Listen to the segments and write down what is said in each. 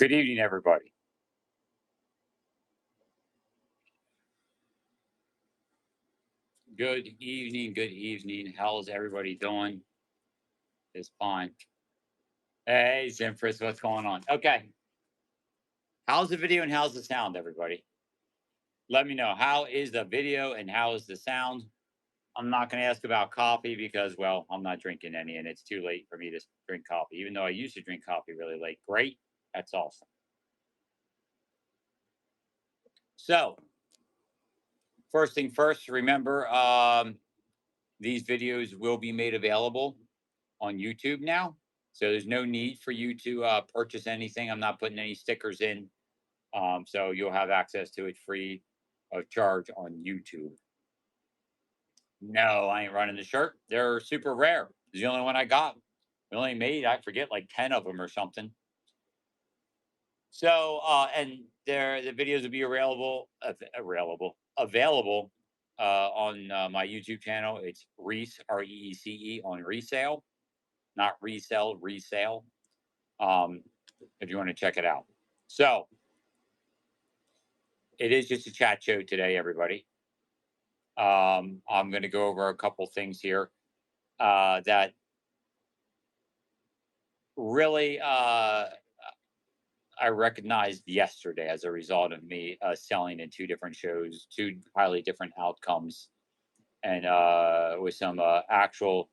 Good evening, everybody. Good evening. Good evening. How's everybody doing? It's fine. Hey, Zenfris, what's going on? Okay. How's the video and how's the sound, everybody? Let me know. How is the video and how is the sound? I'm not going to ask about coffee because, well, I'm not drinking any and it's too late for me to drink coffee, even though I used to drink coffee really late. Great. That's awesome. So, first thing first, remember these videos will be made available on YouTube now. So there's no need for you to purchase anything. I'm not putting any stickers in. So you'll have access to it free of charge on YouTube. No, I ain't running the shirt. They're super rare. It's the only one I got. We only made, I forget, like 10 of them or something. So, and the videos will be available on my YouTube channel. It's Reece, Reece on Resale, not resell, resale. If you want to check it out. So it is just a chat show today, everybody. I'm going to go over a couple things here that really I recognized yesterday as a result of me selling in two different shows, two highly different outcomes, and with some actual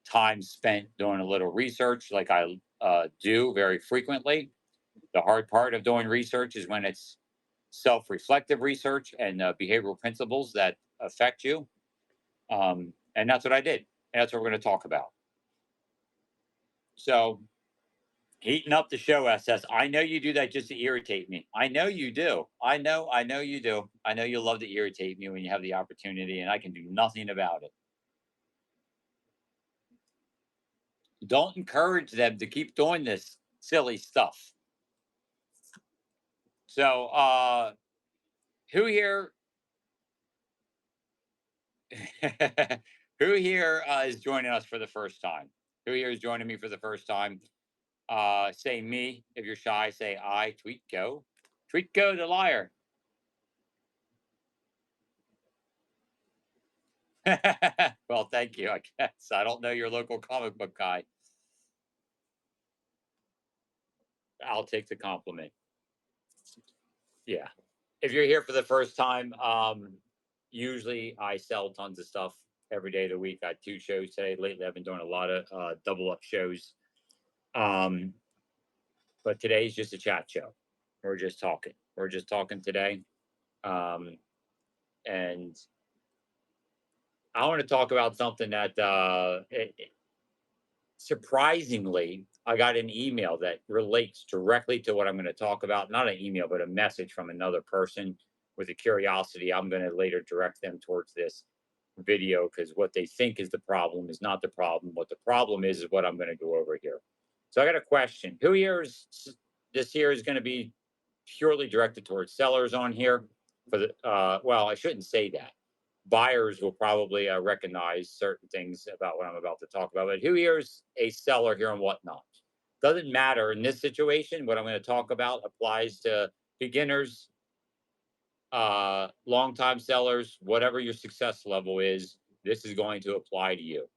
time spent doing a little research, like I do very frequently. The hard part of doing research is when it's self-reflective research and behavioral principles that affect you. And that's what I did. And that's what we're going to talk about. So, heating up the show, SS. I know you do that just to irritate me. I know you do. I know you do. I know you love to irritate me when you have the opportunity, and I can do nothing about it. Don't encourage them to keep doing this silly stuff. So, who here who here is joining us for the first time? Who here is joining me for the first time? Say me. If you're shy, say I. Tweet go. Tweet go the liar. Well, thank you. I guess I don't know your local comic book guy. I'll take the compliment. Yeah. If you're here for the first time, usually I sell tons of stuff every day of the week. I had two shows today. Lately, I've been doing a lot of double up shows. Um, but today's just a chat show. We're just talking. We're just talking today. Um, and I want to talk about something that surprisingly, I got an email that relates directly to what I'm going to talk about. Not an email, but a message from another person with a curiosity. I'm going to later direct them towards this video because what they think is the problem is not the problem. What the problem is what I'm going to go over here. So I got a question. Who here is this here is going to be purely directed towards sellers on here for the well, I shouldn't say that. Buyers will probably recognize certain things about what I'm about to talk about. But who here is a seller here and whatnot? Doesn't matter in this situation. What I'm going to talk about applies to beginners, long-time sellers, whatever your success level is. This is going to apply to you.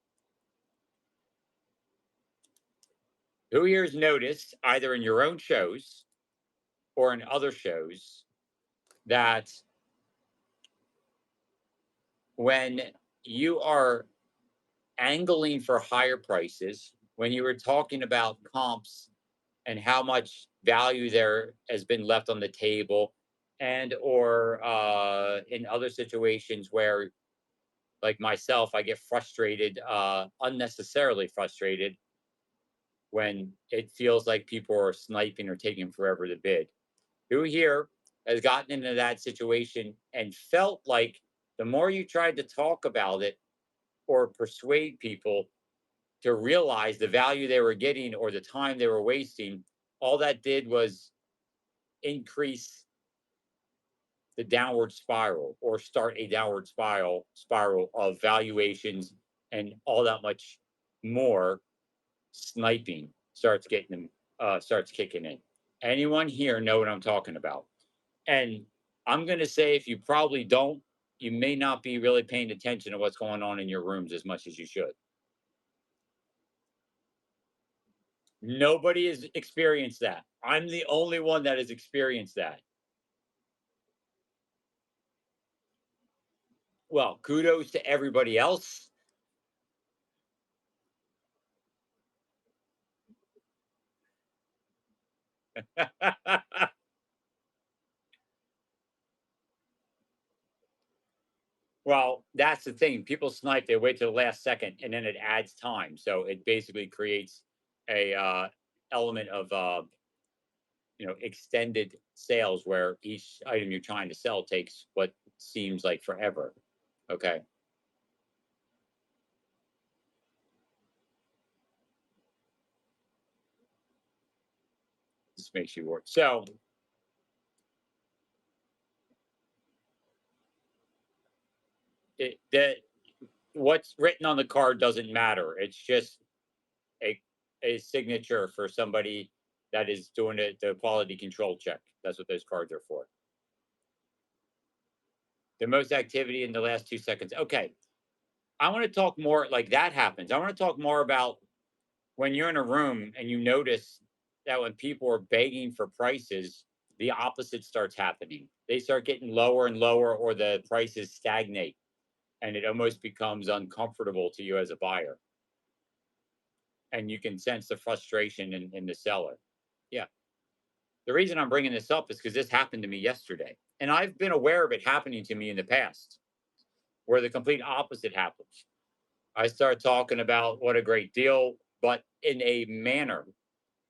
Who here has noticed, either in your own shows or in other shows, that when you are angling for higher prices, when you were talking about comps and how much value there has been left on the table, and or in other situations where, like myself, I get frustrated, unnecessarily frustrated, when it feels like people are sniping or taking forever to bid. Who here has gotten into that situation and felt like the more you tried to talk about it or persuade people to realize the value they were getting or the time they were wasting, all that did was increase the downward spiral or start a downward spiral of valuations, and all that much more sniping starts getting them starts kicking in. Anyone here know what I'm talking about? And I'm going to say, if you probably don't, you may not be really paying attention to what's going on in your rooms as much as you should. Nobody has experienced that. I'm the only one that has experienced that. Well, kudos to everybody else. Well, that's the thing. People snipe, they wait till the last second, and then it adds time. So it basically creates a element of extended sales where each item you're trying to sell takes what seems like forever. Okay. This makes you work. So that what's written on the card doesn't matter. It's just a a signature for somebody that is doing the quality control check. That's what those cards are for. The most activity in the last 2 seconds. Okay. I want to talk more like that happens. I want to talk more about when you're in a room and you notice that when people are begging for prices, the opposite starts happening. They start getting lower and lower, or the prices stagnate, and it almost becomes uncomfortable to you as a buyer. And you can sense the frustration in the seller. Yeah. The reason I'm bringing this up is because this happened to me yesterday. And I've been aware of it happening to me in the past, where the complete opposite happens. I start talking about what a great deal, but in a manner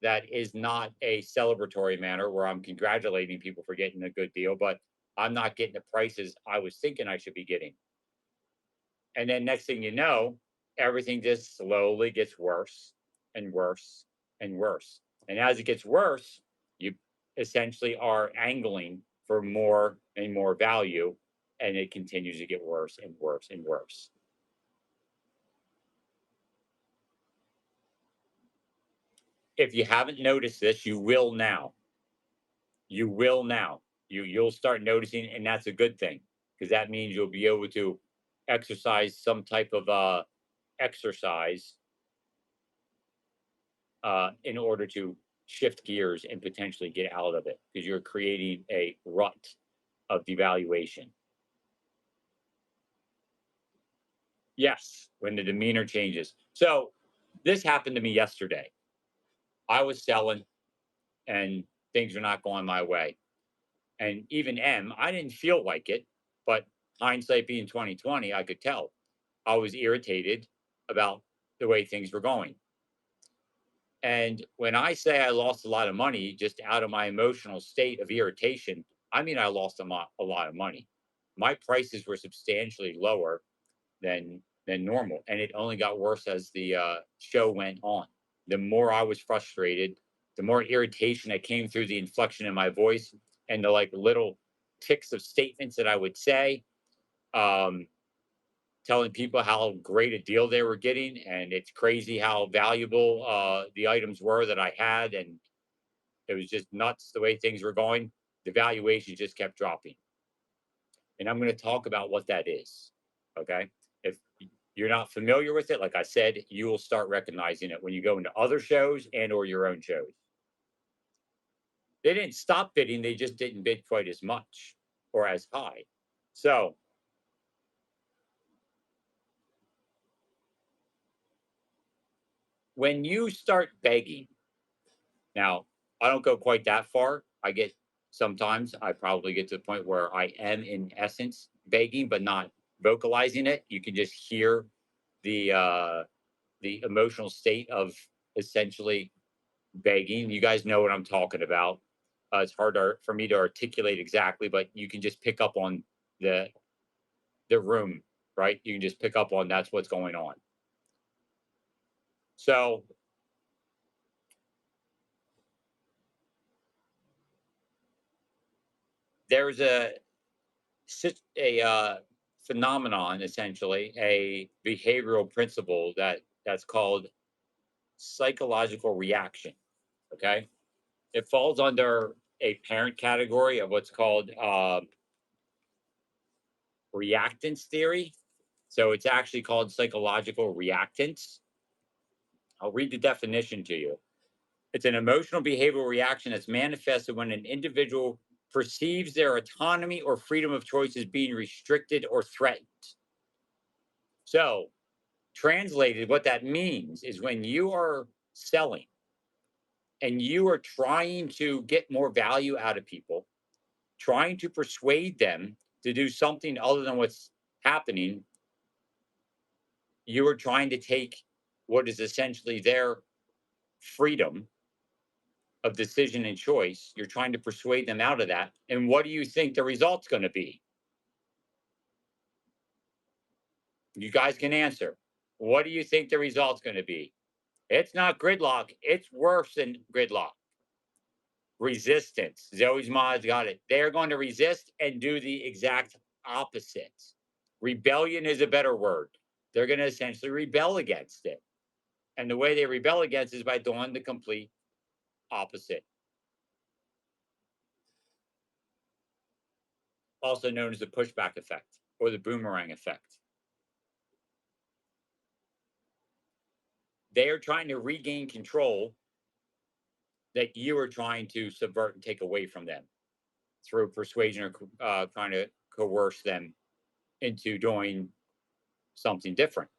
that is not a celebratory manner where I'm congratulating people for getting a good deal, but I'm not getting the prices I was thinking I should be getting. And then next thing you know, everything just slowly gets worse and worse and worse. And as it gets worse, you essentially are angling for more and more value, and it continues to get worse and worse and worse. If you haven't noticed this, you will now. You will now. You'll start noticing, and that's a good thing, because that means you'll be able to exercise some type of exercise in order to shift gears and potentially get out of it, because you're creating a rut of devaluation. Yes, when the demeanor changes. So this happened to me yesterday. I was selling and things are not going my way. And even I didn't feel like it, but hindsight being 2020, I could tell. I was irritated about the way things were going. And when I say I lost a lot of money just out of my emotional state of irritation, I mean I lost a lot of money. My prices were substantially lower than normal, and it only got worse as the show went on. The more I was frustrated, the more irritation that came through the inflection in my voice and the like little ticks of statements that I would say. Um, Telling people how great a deal they were getting, and it's crazy how valuable the items were that I had, and it was just nuts the way things were going. The valuation just kept dropping, and I'm going to talk about what that is. Okay, if you're not familiar with it, like I said, you will start recognizing it when you go into other shows and or your own shows. They didn't stop bidding; they just didn't bid quite as much or as high. So when you start begging, now, I don't go quite that far. Sometimes I probably get to the point where I am in essence begging, but not vocalizing it. You can just hear the the emotional state of essentially begging. You guys know what I'm talking about. It's hard for me to articulate exactly, but you can just pick up on the the room, right? You can just pick up on that's what's going on. So there's a phenomenon, essentially a behavioral principle that's called psychological reaction. Okay, It falls under a parent category of what's called reactance theory. So it's actually called psychological reactance. I'll read the definition to you. It's an emotional behavioral reaction that's manifested when an individual perceives their autonomy or freedom of choice as being restricted or threatened. So, translated, what that means is when you are selling and you are trying to get more value out of people, trying to persuade them to do something other than what's happening, you are trying to take what is essentially their freedom of decision and choice. You're trying to persuade them out of that. And what do you think the result's going to be? You guys can answer. What do you think the result's going to be? It's not gridlock. It's worse than gridlock. Resistance. Zoe's Ma's got it. They're going to resist and do the exact opposite. Rebellion is a better word. They're going to essentially rebel against it. And the way they rebel against is by doing the complete opposite, also known as the pushback effect or the boomerang effect. They are trying to regain control that you are trying to subvert and take away from them through persuasion or trying to coerce them into doing something different.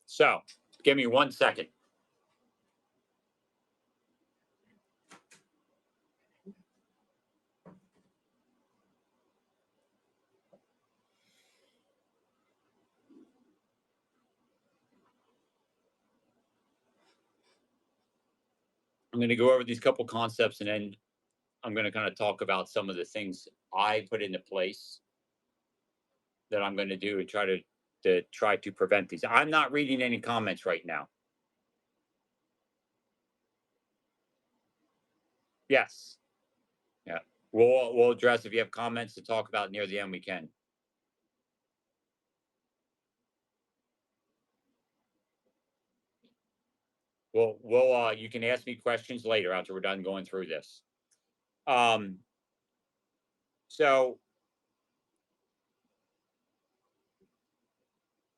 So, give me 1 second. I'm going to go over these couple concepts and then I'm going to kind of talk about some of the things I put into place that I'm going to do and try to prevent these. I'm not reading any comments right now. Yes. Yeah. We'll address if you have comments to talk about near the end, we can. We'll you can ask me questions later after we're done going through this. Um so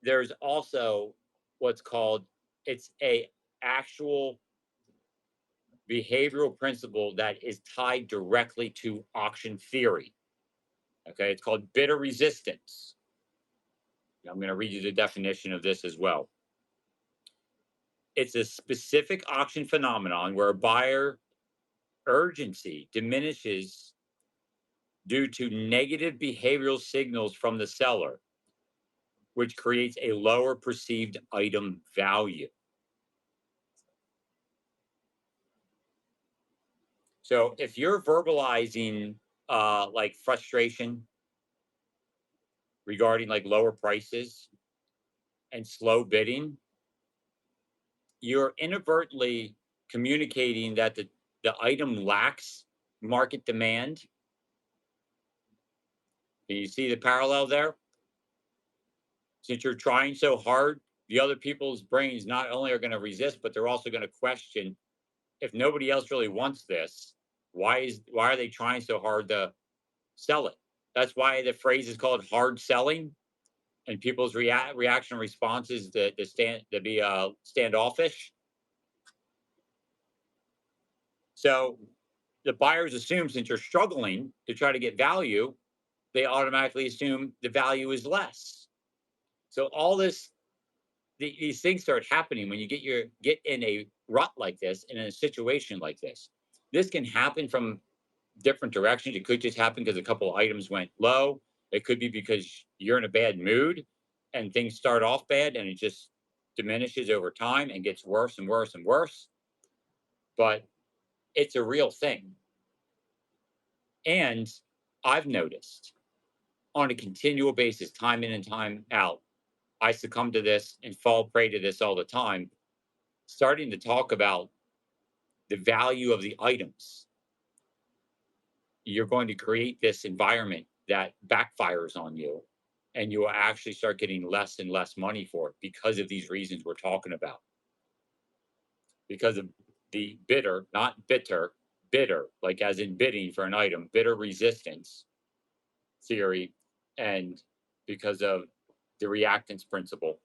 there's also what's called it's a actual behavioral principle that is tied directly to auction theory. Okay, it's called bidder resistance. I'm going to read you the definition of this as well. It's a specific auction phenomenon where a buyer urgency diminishes due to negative behavioral signals from the seller, which creates a lower perceived item value. So if you're verbalizing like frustration regarding like lower prices and slow bidding, you're inadvertently communicating that the item lacks market demand. Can you see the parallel there? Since you're trying so hard, the other people's brains not only are going to resist, but they're also going to question if nobody else really wants this, why are they trying so hard to sell it? That's why the phrase is called hard selling, and people's reaction response is to be standoffish. So the buyers assume since you're struggling to try to get value, they automatically assume the value is less. So all these things start happening when you get in a rut like this and in a situation like this. This can happen from different directions. It could just happen because a couple of items went low. It could be because you're in a bad mood and things start off bad and it just diminishes over time and gets worse and worse and worse. But it's a real thing. And I've noticed on a continual basis, time in and time out, I succumb to this and fall prey to this all the time, starting to talk about the value of the items. You're going to create this environment that backfires on you and you will actually start getting less and less money for it because of these reasons we're talking about. Because of the bidder, not bitter, bidder, like as in bidding for an item, bidder resistance theory, and because of the reactance principle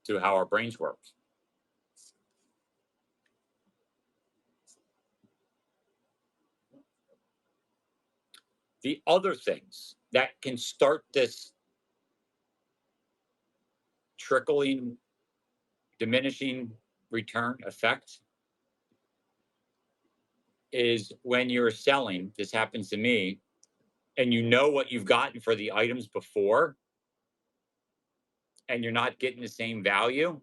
to how our brains work. The other things that can start this trickling, diminishing return effect is when you're selling. This happens to me, and you know what you've gotten for the items before, and you're not getting the same value.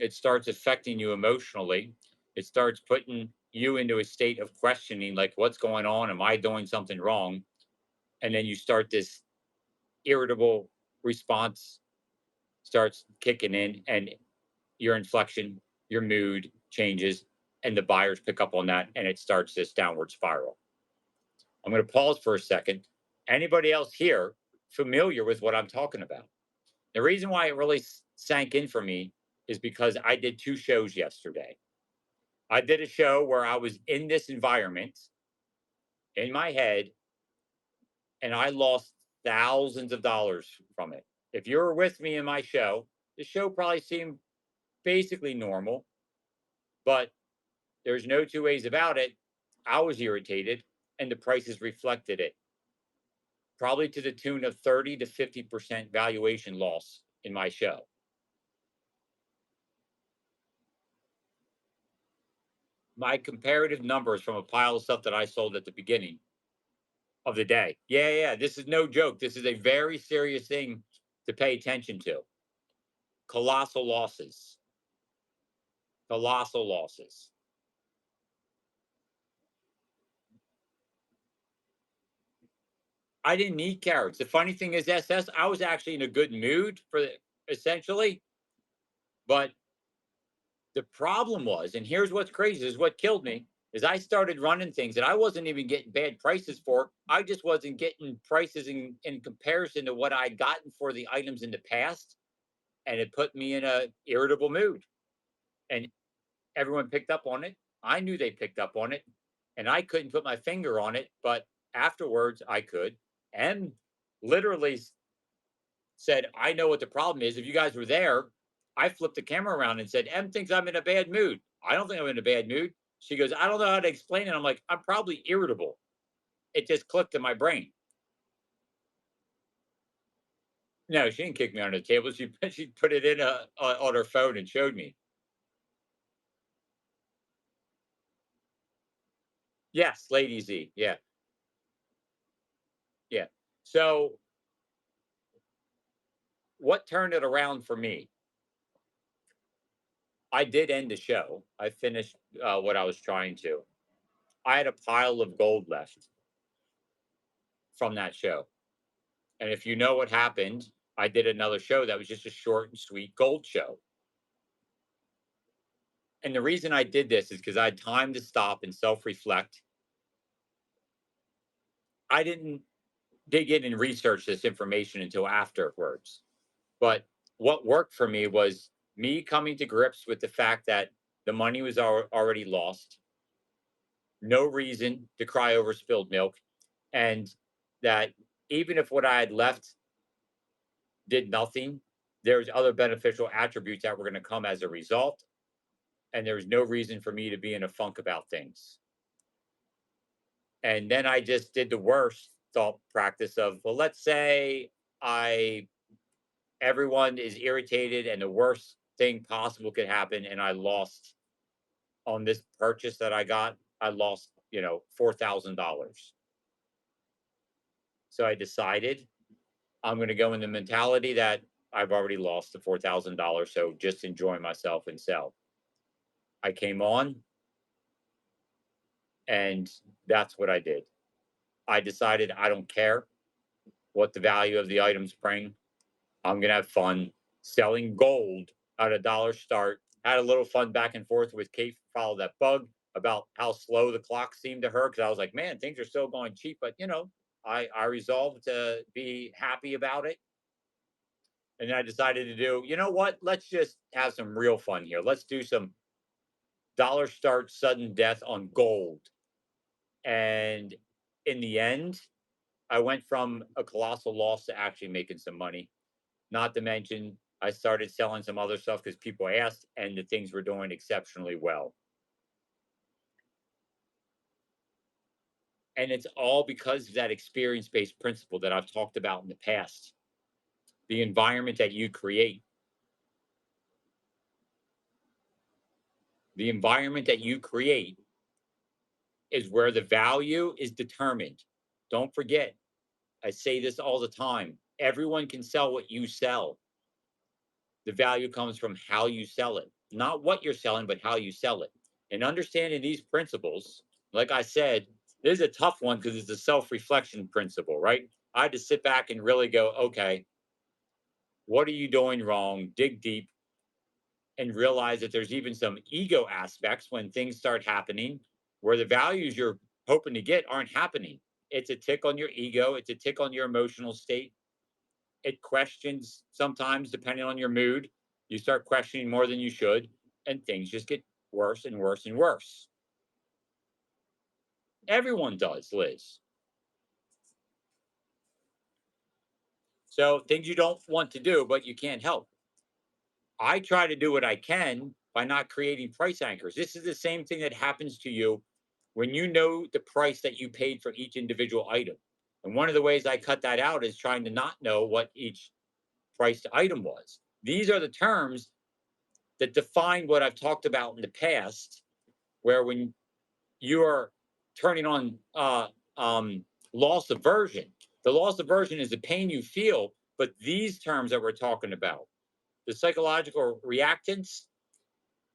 It starts affecting you emotionally. It starts putting you into a state of questioning, like, what's going on? Am I doing something wrong? And then you start this irritable response starts kicking in, and your inflection, your mood changes, and the buyers pick up on that, and it starts this downward spiral. I'm going to pause for a second. Anybody else here familiar with what I'm talking about? The reason why it really sank in for me is because I did 2 shows yesterday. I did a show where I was in this environment in my head, and I lost thousands of dollars from it. If you were with me in my show, the show probably seemed basically normal, but there's no two ways about it. I was irritated, and the prices reflected it, probably to the tune of 30 to 50% valuation loss in my show. My comparative numbers from a pile of stuff that I sold at the beginning of the day. Yeah, yeah, yeah. This is no joke. This is a very serious thing to pay attention to. Colossal losses. Colossal losses. I didn't need carrots. The funny thing is, SS, I was actually in a good mood for essentially, but the problem was, and here's what's crazy, is what killed me, is I started running things that I wasn't even getting bad prices for. I just wasn't getting prices in comparison to what I'd gotten for the items in the past. And it put me in a irritable mood. And everyone picked up on it. I knew they picked up on it. And I couldn't put my finger on it, but afterwards I could. And literally said, I know what the problem is. If you guys were there, I flipped the camera around and said, M thinks I'm in a bad mood. I don't think I'm in a bad mood. She goes, I don't know how to explain it. I'm like, I'm probably irritable. It just clicked in my brain. No, she didn't kick me under the table. She put it in on her phone and showed me. Yes, Lady Z. Yeah, yeah. So what turned it around for me? I did end the show. I finished what I was trying to. I had a pile of gold left from that show. And if you know what happened, I did another show that was just a short and sweet gold show. And the reason I did this is because I had time to stop and self reflect. I didn't dig in and research this information until afterwards. But what worked for me was me coming to grips with the fact that the money was already lost, no reason to cry over spilled milk, and that even if what I had left did nothing, there's other beneficial attributes that were going to come as a result. And there was no reason for me to be in a funk about things. And then I just did the worst thought practice of, well, let's say I everyone is irritated and the worst thing possible could happen, and I lost on this purchase that I got. I lost, $4,000. So I decided I'm going to go in the mentality that I've already lost the $4,000. So just enjoy myself and sell. I came on, and that's what I did. I decided I don't care what the value of the items bring. I'm gonna have fun selling gold at a dollar start. Had a little fun back and forth with Kate, follow that bug about how slow the clock seemed to her because I was like, man, things are still going cheap, but I resolved to be happy about it. And then I decided to do, you know what? Let's just have some real fun here. Let's do some dollar start sudden death on gold. And in the end, I went from a colossal loss to actually making some money. Not to mention, I started selling some other stuff because people asked, and the things were doing exceptionally well. And it's all because of that experience based principle that I've talked about in the past. The environment that you create, the environment that you create is where the value is determined. Don't forget, I say this all the time. Everyone can sell what you sell. The value comes from how you sell it, not what you're selling, but how you sell it. And understanding these principles, like I said, this is a tough one because it's a self reflection principle, right? I had to sit back and really go, okay, what are you doing wrong? Dig deep and realize that there's even some ego aspects when things start happening where the values you're hoping to get aren't happening. It's a tick on your ego, it's a tick on your emotional state. It questions sometimes, depending on your mood. You start questioning more than you should, and things just get worse and worse and worse. Everyone does, Liz. So, things you don't want to do, but you can't help. I try to do what I can by not creating price anchors. This is the same thing that happens to you when you know the price that you paid for each individual item. And one of the ways I cut that out is trying to not know what each priced item was. These are the terms that define what I've talked about in the past, where when you are turning on loss aversion, the loss aversion is the pain you feel, but these terms that we're talking about, the psychological reactance,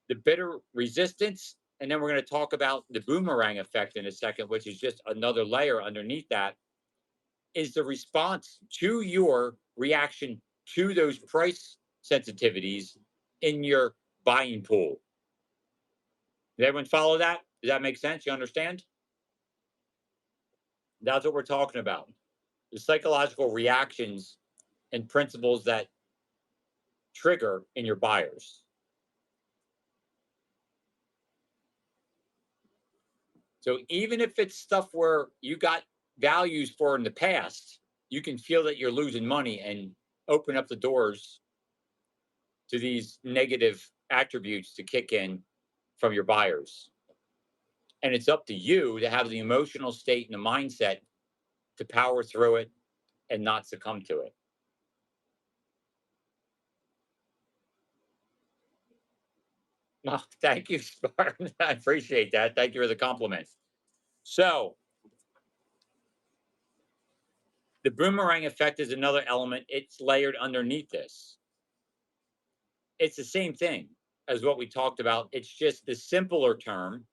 the bitter resistance, and then we're going to talk about the boomerang effect in a second, which is just another layer underneath that, is the response to your reaction to those price sensitivities in your buying pool. Did everyone follow that? Does that make sense? You understand? That's what we're talking about. The psychological reactions and principles that trigger in your buyers. So even if it's stuff where you got values for in the past, you can feel that you're losing money and open up the doors to these negative attributes to kick in from your buyers. And it's up to you to have the emotional state and the mindset to power through it and not succumb to it. Oh, thank you, Spartan. I appreciate that. Thank you for the compliment. So, the boomerang effect is another element. It's layered underneath this. It's the same thing as what we talked about. It's just the simpler term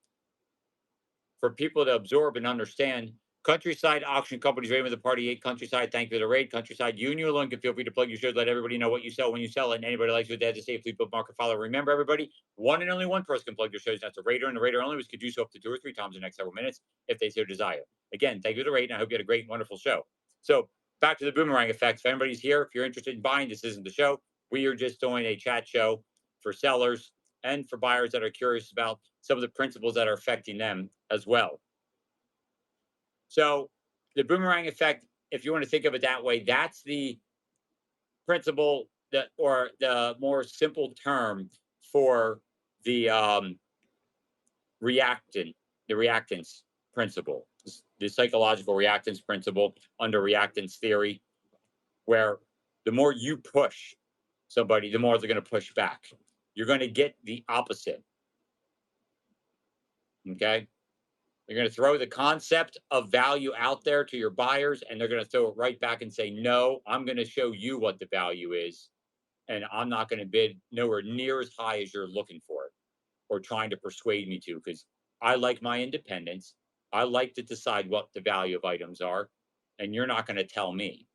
for people to absorb and understand. Countryside Auction Company's rating with the party 8. Countryside, thank you for the raid. Countryside, you and you alone can feel free to plug your shows. Let everybody know what you sell when you sell it. And anybody likes what they have to say, please bookmark or follow. Remember, everybody, one and only one person can plug your shows. That's a raider, and the raider only, which could do so up to 2 or 3 times in the next several minutes if they so desire. Again, thank you for the raid, and I hope you had a great, wonderful show. So, back to the boomerang effect. If anybody's here, if you're interested in buying, this isn't the show. We are just doing a chat show for sellers and for buyers that are curious about some of the principles that are affecting them as well. So the boomerang effect, if you want to think of it that way, that's the principle that, or the more simple term for the reactant, the reactance principle, the psychological reactance principle under reactance theory, where the more you push somebody, the more they're going to push back. You're going to get the opposite. Okay. You're going to throw the concept of value out there to your buyers, and they're going to throw it right back and say, no, I'm going to show you what the value is. And I'm not going to bid nowhere near as high as you're looking for it or trying to persuade me to, because I like my independence. I like to decide what the value of items are, and you're not going to tell me.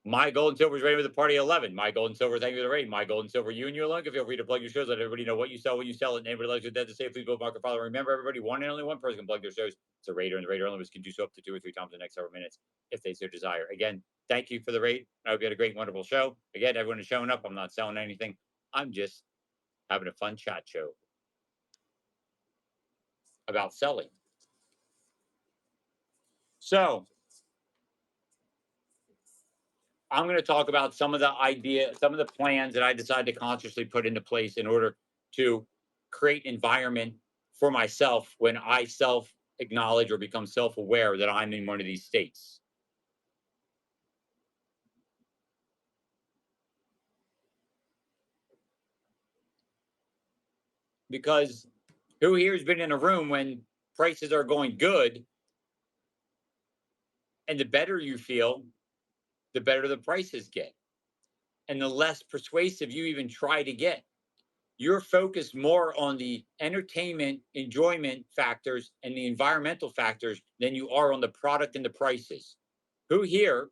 My gold and silver is rated with a party 11. My gold and silver, thank you for the rating. My gold and silver, you and you alone can feel free to plug your shows. Let everybody know what you sell, when you sell it, and anybody likes it, dead to say, please go market follow. Remember, everybody, one and only one person can plug their shows. It's a rater, and the rater only can do so up to 2 or 3 times in the next several minutes if they so desire. Again, thank you for the rate. I hope you had a great, wonderful show. Again, everyone is showing up. I'm not selling anything. I'm just having a fun chat show about selling. So I'm going to talk about some of the plans that I decided to consciously put into place in order to create an environment for myself when I self acknowledge or become self aware that I'm in one of these states. Because who here has been in a room when prices are going good, and the better you feel, the better the prices get, and the less persuasive you even try to get. You're focused more on the entertainment, enjoyment factors and the environmental factors than you are on the product and the prices. Who here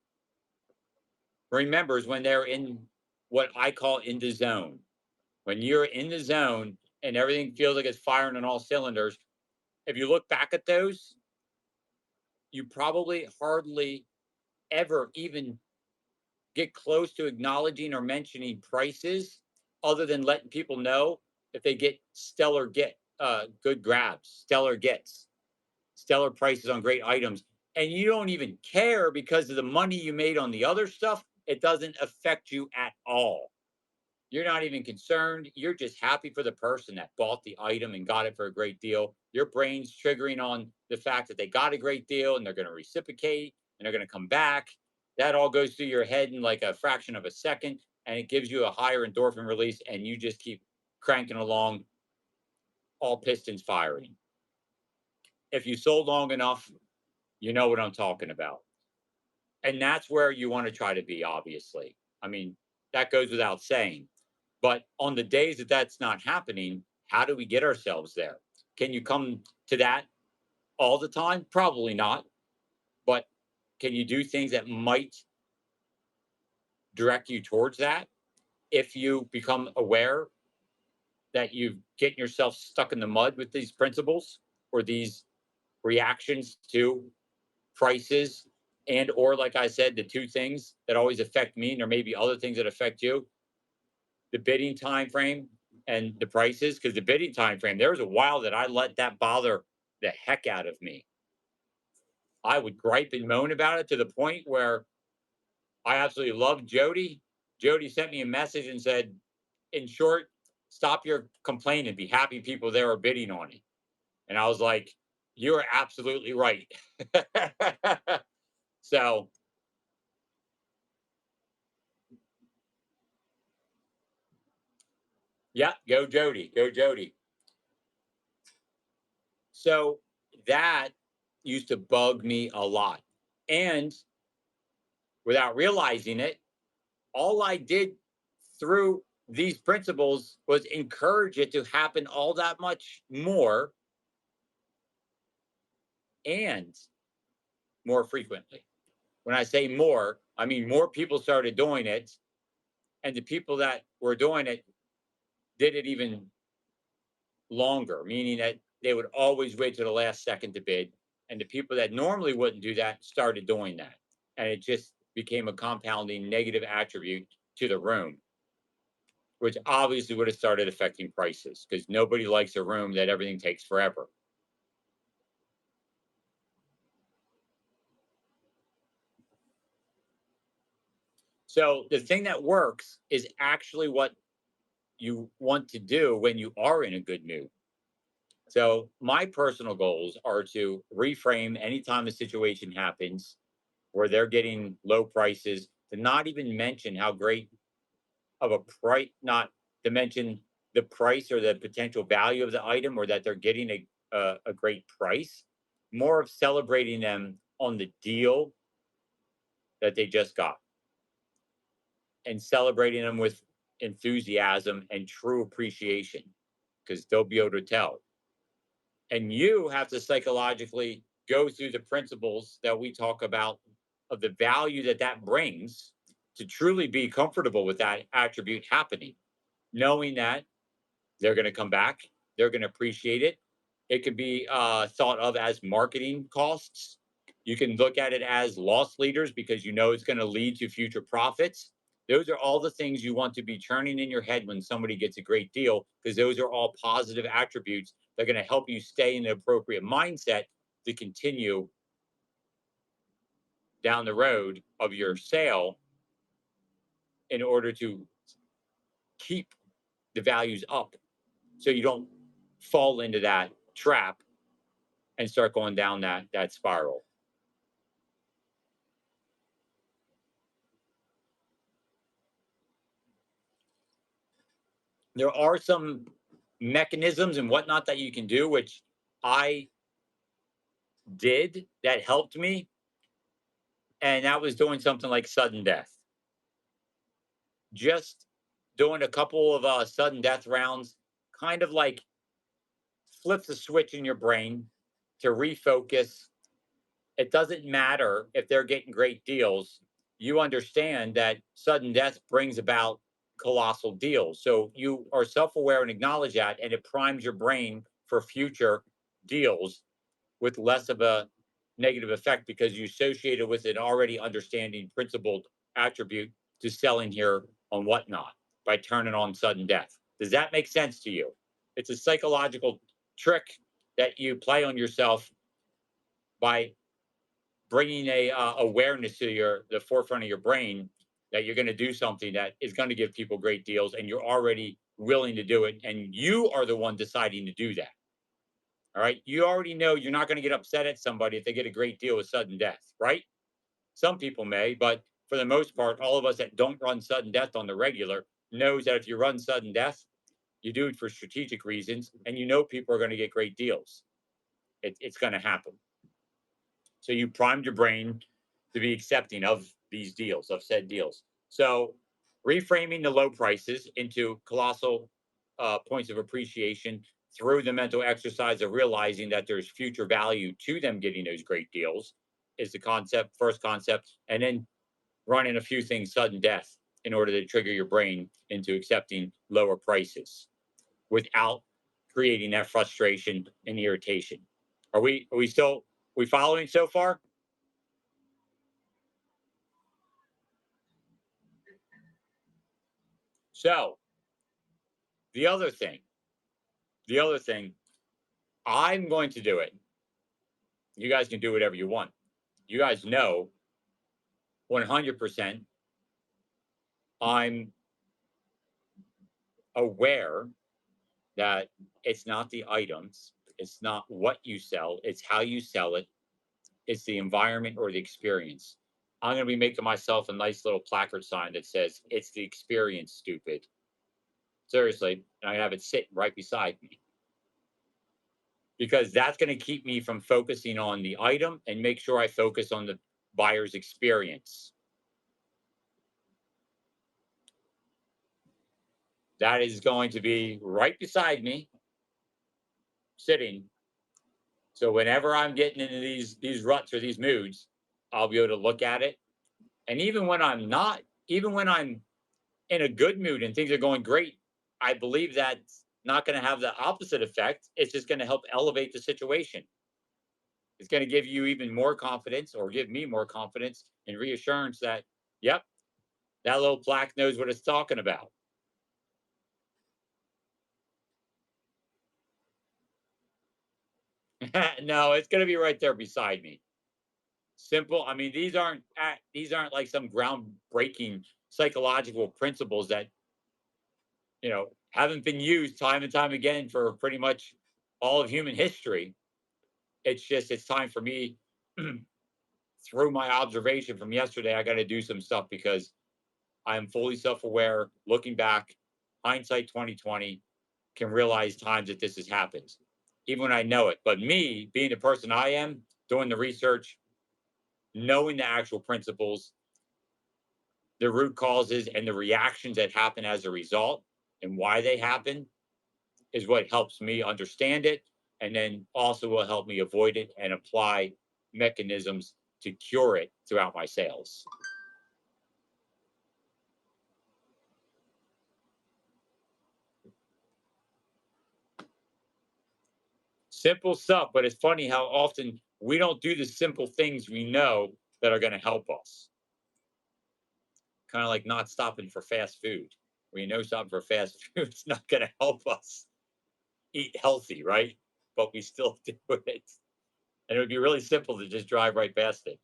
remembers when they're in what I call in the zone? When you're in the zone and everything feels like it's firing on all cylinders, if you look back at those, you probably hardly ever even get close to acknowledging or mentioning prices other than letting people know if they get good grabs, stellar prices on great items. And you don't even care because of the money you made on the other stuff. It doesn't affect you at all. You're not even concerned. You're just happy for the person that bought the item and got it for a great deal. Your brain's triggering on the fact that they got a great deal and they're going to reciprocate and they're going to come back. That all goes through your head in like a fraction of a second, and it gives you a higher endorphin release, and you just keep cranking along, all pistons firing. If you sold long enough, you know what I'm talking about. And that's where you want to try to be, obviously. I mean, that goes without saying. But on the days that that's not happening, how do we get ourselves there? Can you come to that all the time? Probably not. But can you do things that might direct you towards that if you become aware that you've getting yourself stuck in the mud with these principles or these reactions to prices, and or like I said, the two things that always affect me, and there may be other things that affect you: the bidding time frame and the prices. Because the bidding time frame, there was a while that I let that bother the heck out of me. I would gripe and moan about it to the point where I absolutely loved Jody. Jody sent me a message and said, in short, stop your complaining, be happy people there are bidding on it. And I was like, you're absolutely right. So yeah, go Jody, go Jody. So that used to bug me a lot. And without realizing it, all I did through these principles was encourage it to happen all that much more and more frequently. When I say more, I mean more people started doing it, and the people that were doing it did it even longer, meaning that they would always wait to the last second to bid. And the people that normally wouldn't do that started doing that. And it just became a compounding negative attribute to the room, which obviously would have started affecting prices because nobody likes a room that everything takes forever. So the thing that works is actually what you want to do when you are in a good mood. So my personal goals are to reframe anytime the situation happens where they're getting low prices, to not even mention how great of a price, not to mention the price or the potential value of the item, or that they're getting a great price. More of celebrating them on the deal that they just got, and celebrating them with enthusiasm and true appreciation, because they'll be able to tell. And you have to psychologically go through the principles that we talk about of the value that that brings, to truly be comfortable with that attribute happening, knowing that they're going to come back, they're going to appreciate it. It could be thought of as marketing costs. You can look at it as loss leaders because you know it's going to lead to future profits. Those are all the things you want to be turning in your head when somebody gets a great deal, because those are all positive attributes that are going to help you stay in the appropriate mindset to continue down the road of your sale in order to keep the values up so you don't fall into that trap and start going down that spiral. There are some mechanisms and whatnot that you can do, which I did that helped me, and that was doing something like sudden death. Just doing a couple of sudden death rounds, kind of like flips the switch in your brain to refocus. It doesn't matter if they're getting great deals. You understand that sudden death brings about colossal deals. So you are self aware and acknowledge that, and it primes your brain for future deals with less of a negative effect because you associate it with an already understanding principled attribute to selling here on whatnot by turning on sudden death. Does that make sense to you? It's a psychological trick that you play on yourself by bringing a awareness to your the forefront of your brain that you're going to do something that is going to give people great deals, and you're already willing to do it, and you are the one deciding to do that. All right, you already know you're not going to get upset at somebody if they get a great deal with sudden death, right? Some people may, but for the most part, all of us that don't run sudden death on the regular knows that if you run sudden death, you do it for strategic reasons, and you know people are going to get great deals. It's going to happen. So you primed your brain to be accepting of these deals, of said deals. So reframing the low prices into colossal points of appreciation through the mental exercise of realizing that there's future value to them getting those great deals is the concept, first concept, and then running a few things sudden death in order to trigger your brain into accepting lower prices without creating that frustration and irritation. Are we still we following so far? So the other thing, the other thing, I'm going to do it. You guys can do whatever you want. You guys know 100% I'm aware that it's not the items, it's not what you sell, it's how you sell it, it's the environment or the experience. I'm going to be making myself a nice little placard sign that says, "It's the experience, stupid." Seriously. And I have it sitting right beside me because that's going to keep me from focusing on the item and make sure I focus on the buyer's experience. That is going to be right beside me, sitting. So whenever I'm getting into these ruts or these moods, I'll be able to look at it. And even when I'm not, even when I'm in a good mood and things are going great, I believe that's not going to have the opposite effect. It's just going to help elevate the situation. It's going to give you even more confidence or give me more confidence and reassurance that, yep, that little plaque knows what it's talking about. No, it's going to be right there beside me. Simple. I mean, these aren't like some groundbreaking psychological principles that haven't been used time and time again for pretty much all of human history. It's just it's time for me through my observation from yesterday. I got to do some stuff because I am fully self-aware. Looking back, hindsight 2020, can realize times that this has happened, even when I know it. But me, being the person I am, doing the research, knowing the actual principles, the root causes, and the reactions that happen as a result, and why they happen, is what helps me understand it, and then also will help me avoid it and apply mechanisms to cure it throughout my sales. Simple stuff, but it's funny how often we don't do the simple things we know that are going to help us. Kind of like not stopping for fast food. We know stopping for fast food is not going to help us eat healthy, right? But we still do it. And it would be really simple to just drive right past it.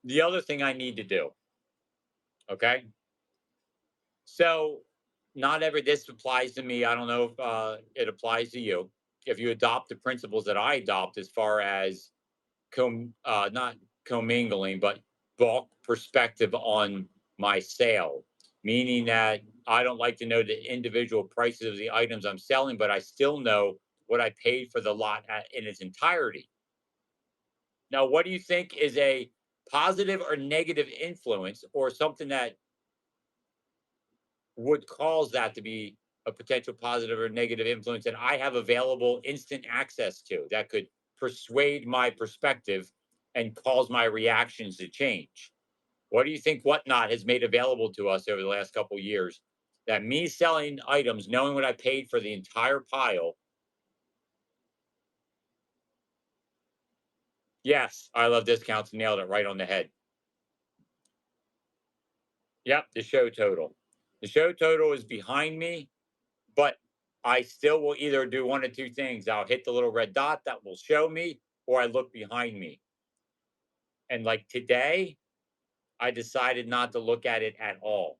The other thing I need to do, okay? So, not every this applies to me. I don't know if it applies to you. If you adopt the principles that I adopt, as far as not commingling, but bulk perspective on my sale, meaning that I don't like to know the individual prices of the items I'm selling, but I still know what I paid for the lot in its entirety. Now, what do you think is a positive or negative influence, or something that would cause that to be a potential positive or negative influence that I have available instant access to, that could persuade my perspective and cause my reactions to change? What do you think Whatnot has made available to us over the last couple of years, that me selling items, knowing what I paid for the entire pile? Yes, I love discounts. Nailed it right on the head. Yep, the show total. The show total is behind me, but I still will either do one of two things. I'll hit the little red dot that will show me, or I look behind me. And like today, I decided not to look at it at all.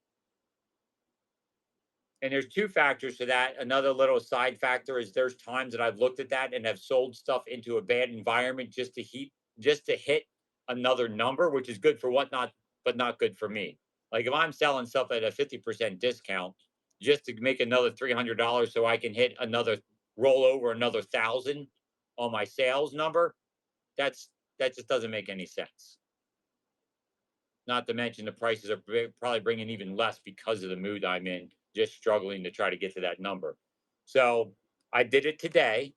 And there's two factors to that. Another little side factor is there's times that I've looked at that and have sold stuff into a bad environment just to hit another number, which is good for Whatnot, but not good for me. Like if I'm selling stuff at a 50% discount just to make another $300 so I can hit another, roll over another thousand on my sales number, that's that just doesn't make any sense. Not to mention the prices are probably bringing even less because of the mood I'm in, just struggling to try to get to that number. So I did it today.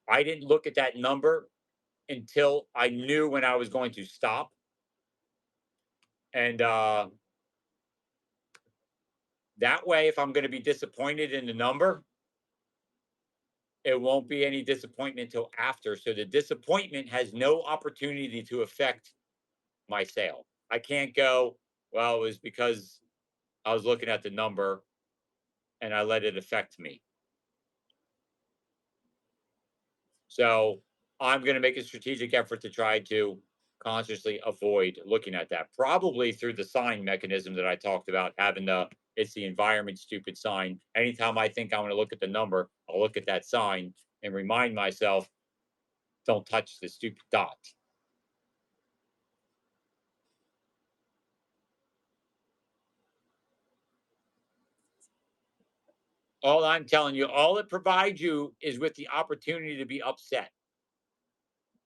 I didn't look at that number until I knew when I was going to stop. And that way, if I'm going to be disappointed in the number, it won't be any disappointment until after. So the disappointment has no opportunity to affect my sale. I can't go, well, it was because I was looking at the number and I let it affect me. So I'm going to make a strategic effort to try to consciously avoid looking at that, probably through the sign mechanism that I talked about, having the it's the environment stupid sign. Anytime I think I'm going to look at the number, I'll look at that sign and remind myself, don't touch the stupid dot. All I'm telling you, all it provides you is with the opportunity to be upset.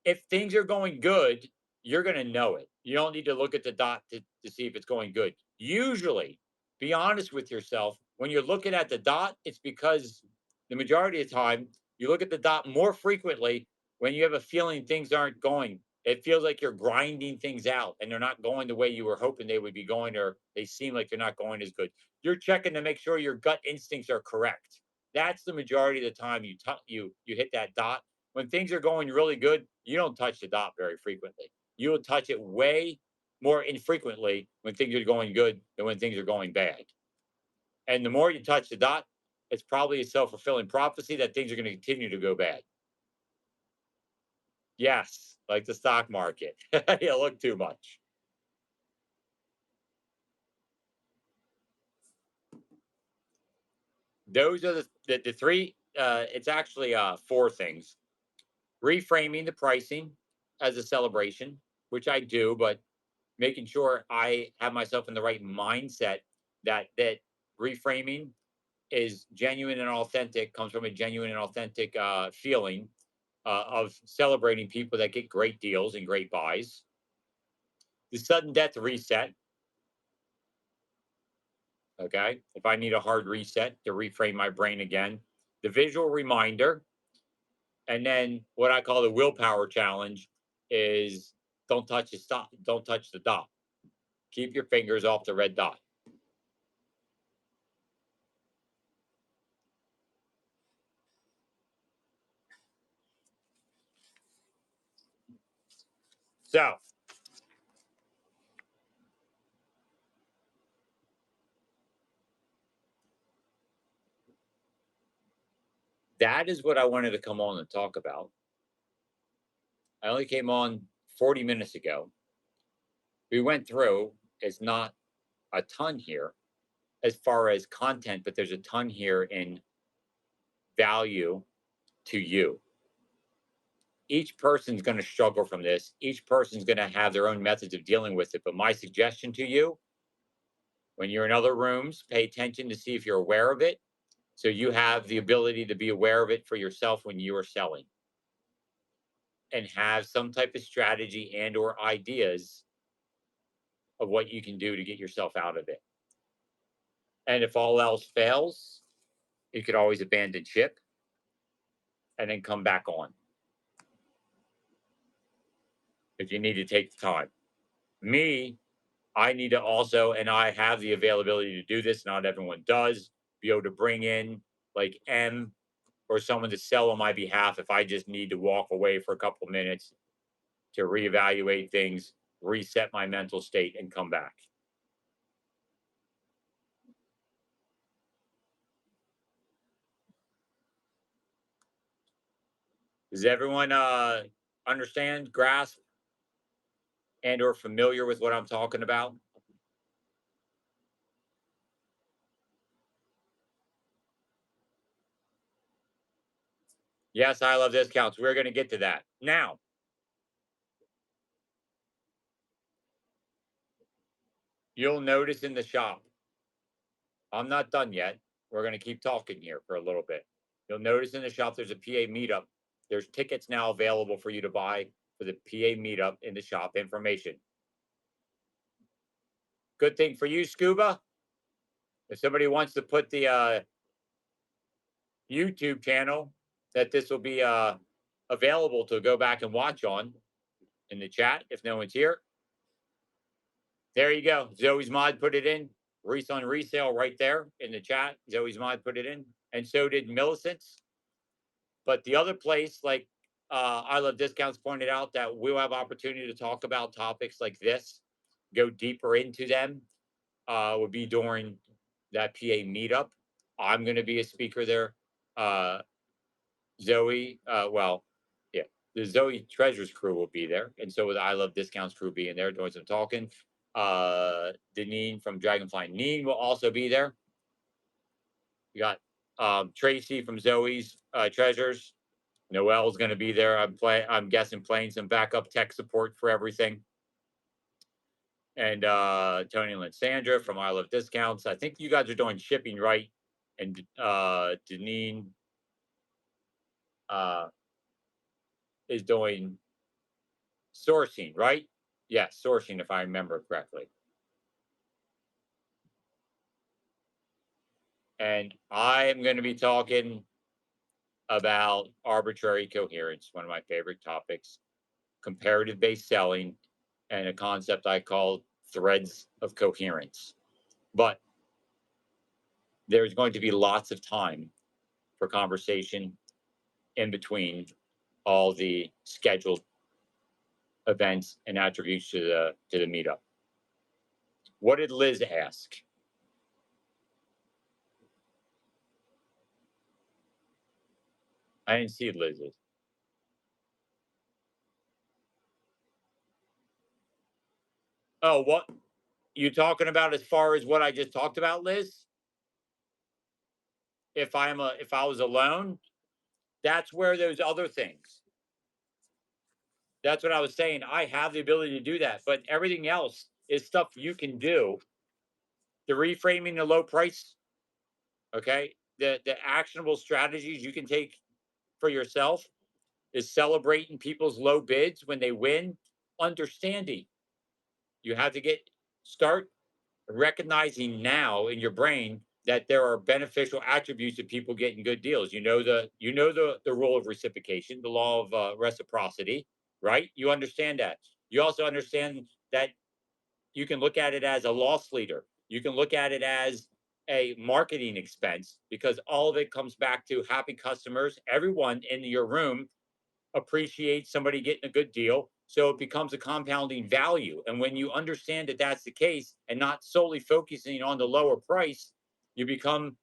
If things are going good, you're going to know it. You don't need to look at the dot to see if it's going good. Usually, be honest with yourself. When you're looking at the dot, it's because the majority of the time you look at the dot more frequently when you have a feeling things aren't going. It feels like you're grinding things out and they're not going the way you were hoping they would be going, or they seem like they're not going as good. You're checking to make sure your gut instincts are correct. That's the majority of the time you hit that dot. When things are going really good, you don't touch the dot very frequently. You will touch it way more infrequently when things are going good than when things are going bad. And the more you touch the dot, it's probably a self fulfilling prophecy that things are going to continue to go bad. Yes, like the stock market. You look too much. Those are the three. It's actually four things: reframing the pricing as a celebration, which I do, but making sure I have myself in the right mindset that reframing is genuine and authentic, comes from a genuine and authentic feeling of celebrating people that get great deals and great buys. The sudden death reset. Okay. If I need a hard reset to reframe my brain again, the visual reminder. And then what I call the willpower challenge is don't touch the dot. Keep your fingers off the red dot. So that is what I wanted to come on and talk about. I only came on 40 minutes ago. We went through, it's not a ton here as far as content, but there's a ton here in value to you. Each person's going to struggle from this. Each person's going to have their own methods of dealing with it. But my suggestion to you, when you're in other rooms, pay attention to see if you're aware of it. So you have the ability to be aware of it for yourself when you are selling, and have some type of strategy and or ideas of what you can do to get yourself out of it. And if all else fails, you could always abandon ship and then come back on if you need to take the time. Me, I need to also, and I have the availability to do this, not everyone does, be able to bring in like M or someone to sell on my behalf if I just need to walk away for a couple minutes to reevaluate things, reset my mental state, and come back. Does everyone understand, grasp, and or familiar with what I'm talking about? Yes, I love discounts. We're going to get to that. Now, you'll notice in the shop, I'm not done yet. We're going to keep talking here for a little bit. You'll notice in the shop there's a PA meetup. There's tickets now available for you to buy for the PA meetup in the shop. Information. Good thing for you, Scuba. If somebody wants to put the YouTube channel that this will be available to go back and watch on in the chat, if no one's here, there you go. Zoe's Mod put it in. Reece on Resale right there in the chat. Zoe's Mod put it in. And so did Millicent's. But the other place, like I Love Discounts pointed out, that we'll have opportunity to talk about topics like this, go deeper into them, would be during that PA meetup. I'm going to be a speaker there. Zoe, yeah, the Zoe Treasures crew will be there. And so will the I Love Discounts crew being there doing some talking. Deneen from Dragonfly Neen will also be there. You got Tracy from Zoe's Treasures. Noel's going to be there. I'm guessing playing some backup tech support for everything. And Tony and Sandra from I Love Discounts. I think you guys are doing shipping, right? And Deneen is doing sourcing, right? Yes, sourcing, if I remember correctly. And I am going to be talking about arbitrary coherence, one of my favorite topics, comparative based selling, and a concept I call threads of coherence. But there's going to be lots of time for conversation in between all the scheduled events and attributes to the meetup. What did Liz ask? I didn't see Liz's. Oh, what you talking about as far as what I just talked about, Liz? If I was alone, that's where there's other things. That's what I was saying. I have the ability to do that, but everything else is stuff you can do. The reframing the low price, okay? The actionable strategies you can take for yourself is celebrating people's low bids when they win, understanding. You have to start recognizing now in your brain that there are beneficial attributes of people getting good deals. The rule of reciprocation, the law of reciprocity, right? You understand that. You also understand that you can look at it as a loss leader. You can look at it as a marketing expense, because all of it comes back to happy customers. Everyone in your room appreciates somebody getting a good deal. So it becomes a compounding value. And when you understand that that's the case and not solely focusing on the lower price, you become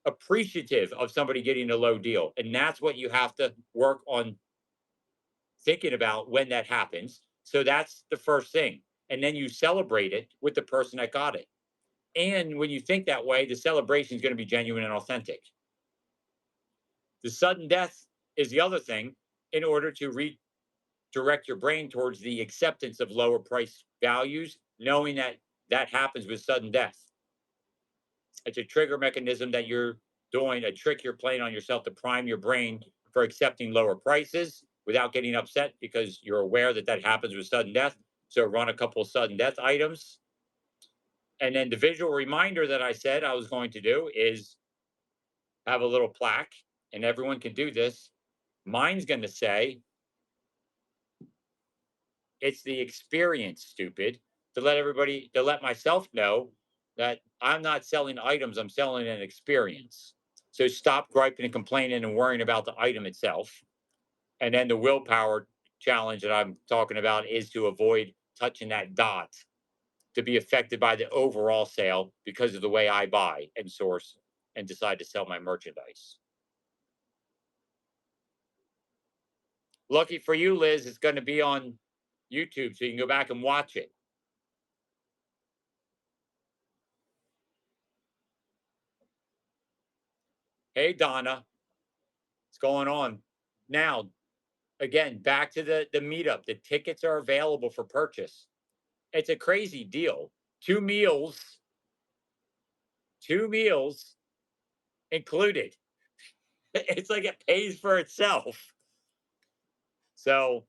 appreciative of somebody getting a low deal. And that's what you have to work on thinking about when that happens. So that's the first thing. And then you celebrate it with the person that got it. And when you think that way, the celebration is going to be genuine and authentic. The sudden death is the other thing in order to redirect your brain towards the acceptance of lower price values, knowing that that happens with sudden death. It's a trigger mechanism that you're doing, a trick you're playing on yourself to prime your brain for accepting lower prices without getting upset because you're aware that that happens with sudden death. So run a couple of sudden death items. And then the visual reminder that I said I was going to do is have a little plaque, and everyone can do this. Mine's going to say, it's the experience, stupid, to let everybody, to let myself know that I'm not selling items, I'm selling an experience. So stop griping and complaining and worrying about the item itself. And then the willpower challenge that I'm talking about is to avoid touching that dot, to be affected by the overall sale because of the way I buy and source and decide to sell my merchandise. Lucky for you, Liz, it's going to be on YouTube, so you can go back and watch it. Hey, Donna, what's going on? Now, again, back to the meetup. The tickets are available for purchase. It's a crazy deal. Two meals, two meals included. It's like it pays for itself. So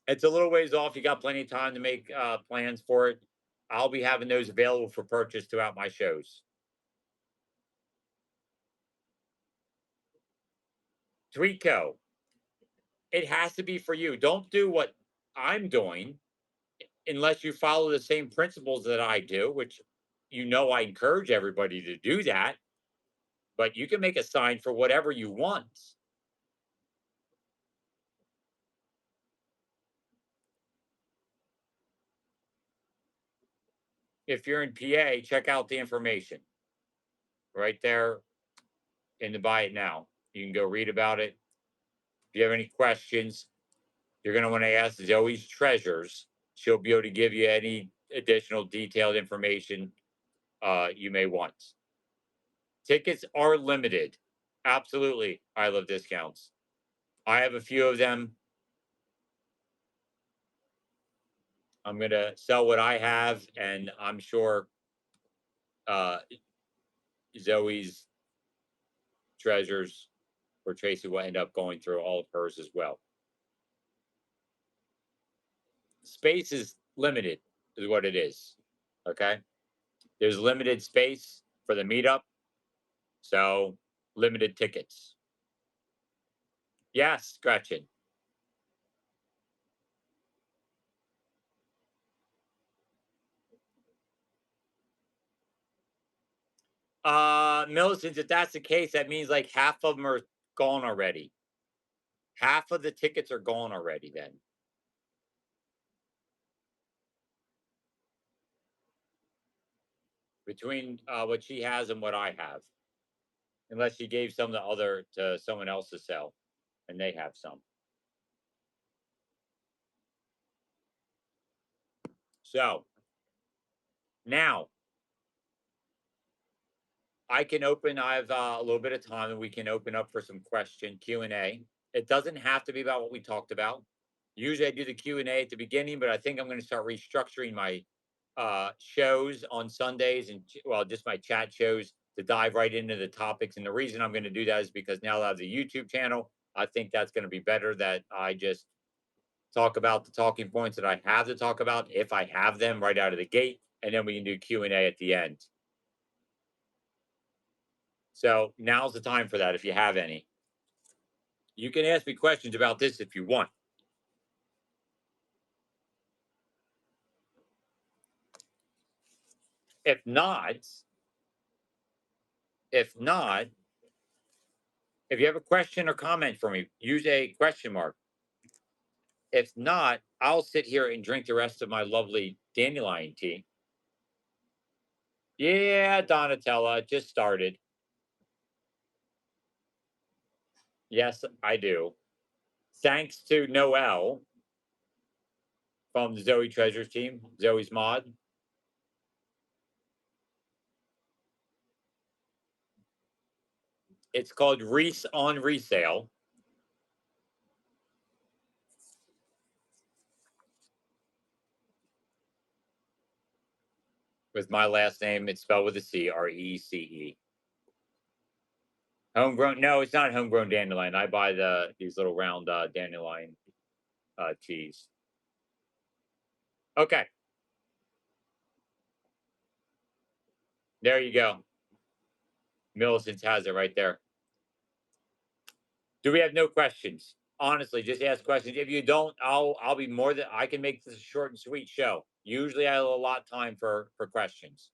it's a little ways off. You got plenty of time to make plans for it. I'll be having those available for purchase throughout my shows. Tweetco, it has to be for you. Don't do what I'm doing unless you follow the same principles that I do, which I encourage everybody to do that. But you can make a sign for whatever you want. If you're in PA, check out the information right there in the Buy It Now. You can go read about it. If you have any questions, you're going to want to ask Zoe's Treasures. She'll be able to give you any additional detailed information you may want. Tickets are limited. Absolutely. I love discounts. I have a few of them. I'm going to sell what I have, and I'm sure uh, Zoe's Treasures or Tracy will end up going through all of hers as well. Space is limited, is what it is. Okay. There's limited space for the meetup. So limited tickets. Yes, Gretchen. Millicent, if that's the case, that means like half of them are gone already. Half of the tickets are gone already then. Between what she has and what I have. Unless she gave some to someone else to sell and they have some. So now I have a little bit of time and we can open up for some question Q&A. It doesn't have to be about what we talked about. Usually I do the Q&A at the beginning, but I think I'm going to start restructuring my shows on Sundays and just my chat shows to dive right into the topics. And the reason I'm going to do that is because now that I have the YouTube channel, I think that's going to be better that I just talk about the talking points that I have to talk about if I have them right out of the gate, and then we can do Q&A at the end. So now's the time for that if you have any. You can ask me questions about this if you want. If not, if you have a question or comment for me, use a question mark. If not, I'll sit here and drink the rest of my lovely dandelion tea. Yeah, Donatella, just started. Yes, I do. Thanks to Noel from the Zoe Treasures team, Zoe's Mod. It's called Reece on Resale. With my last name, it's spelled with a C, Recce. Homegrown? No, it's not homegrown dandelion. I buy these little round dandelion teas. Okay, there you go. Millicent has it right there. Do we have no questions? Honestly, just ask questions. If you don't, I'll be more than I can make this a short and sweet show. Usually I have a lot of time for questions.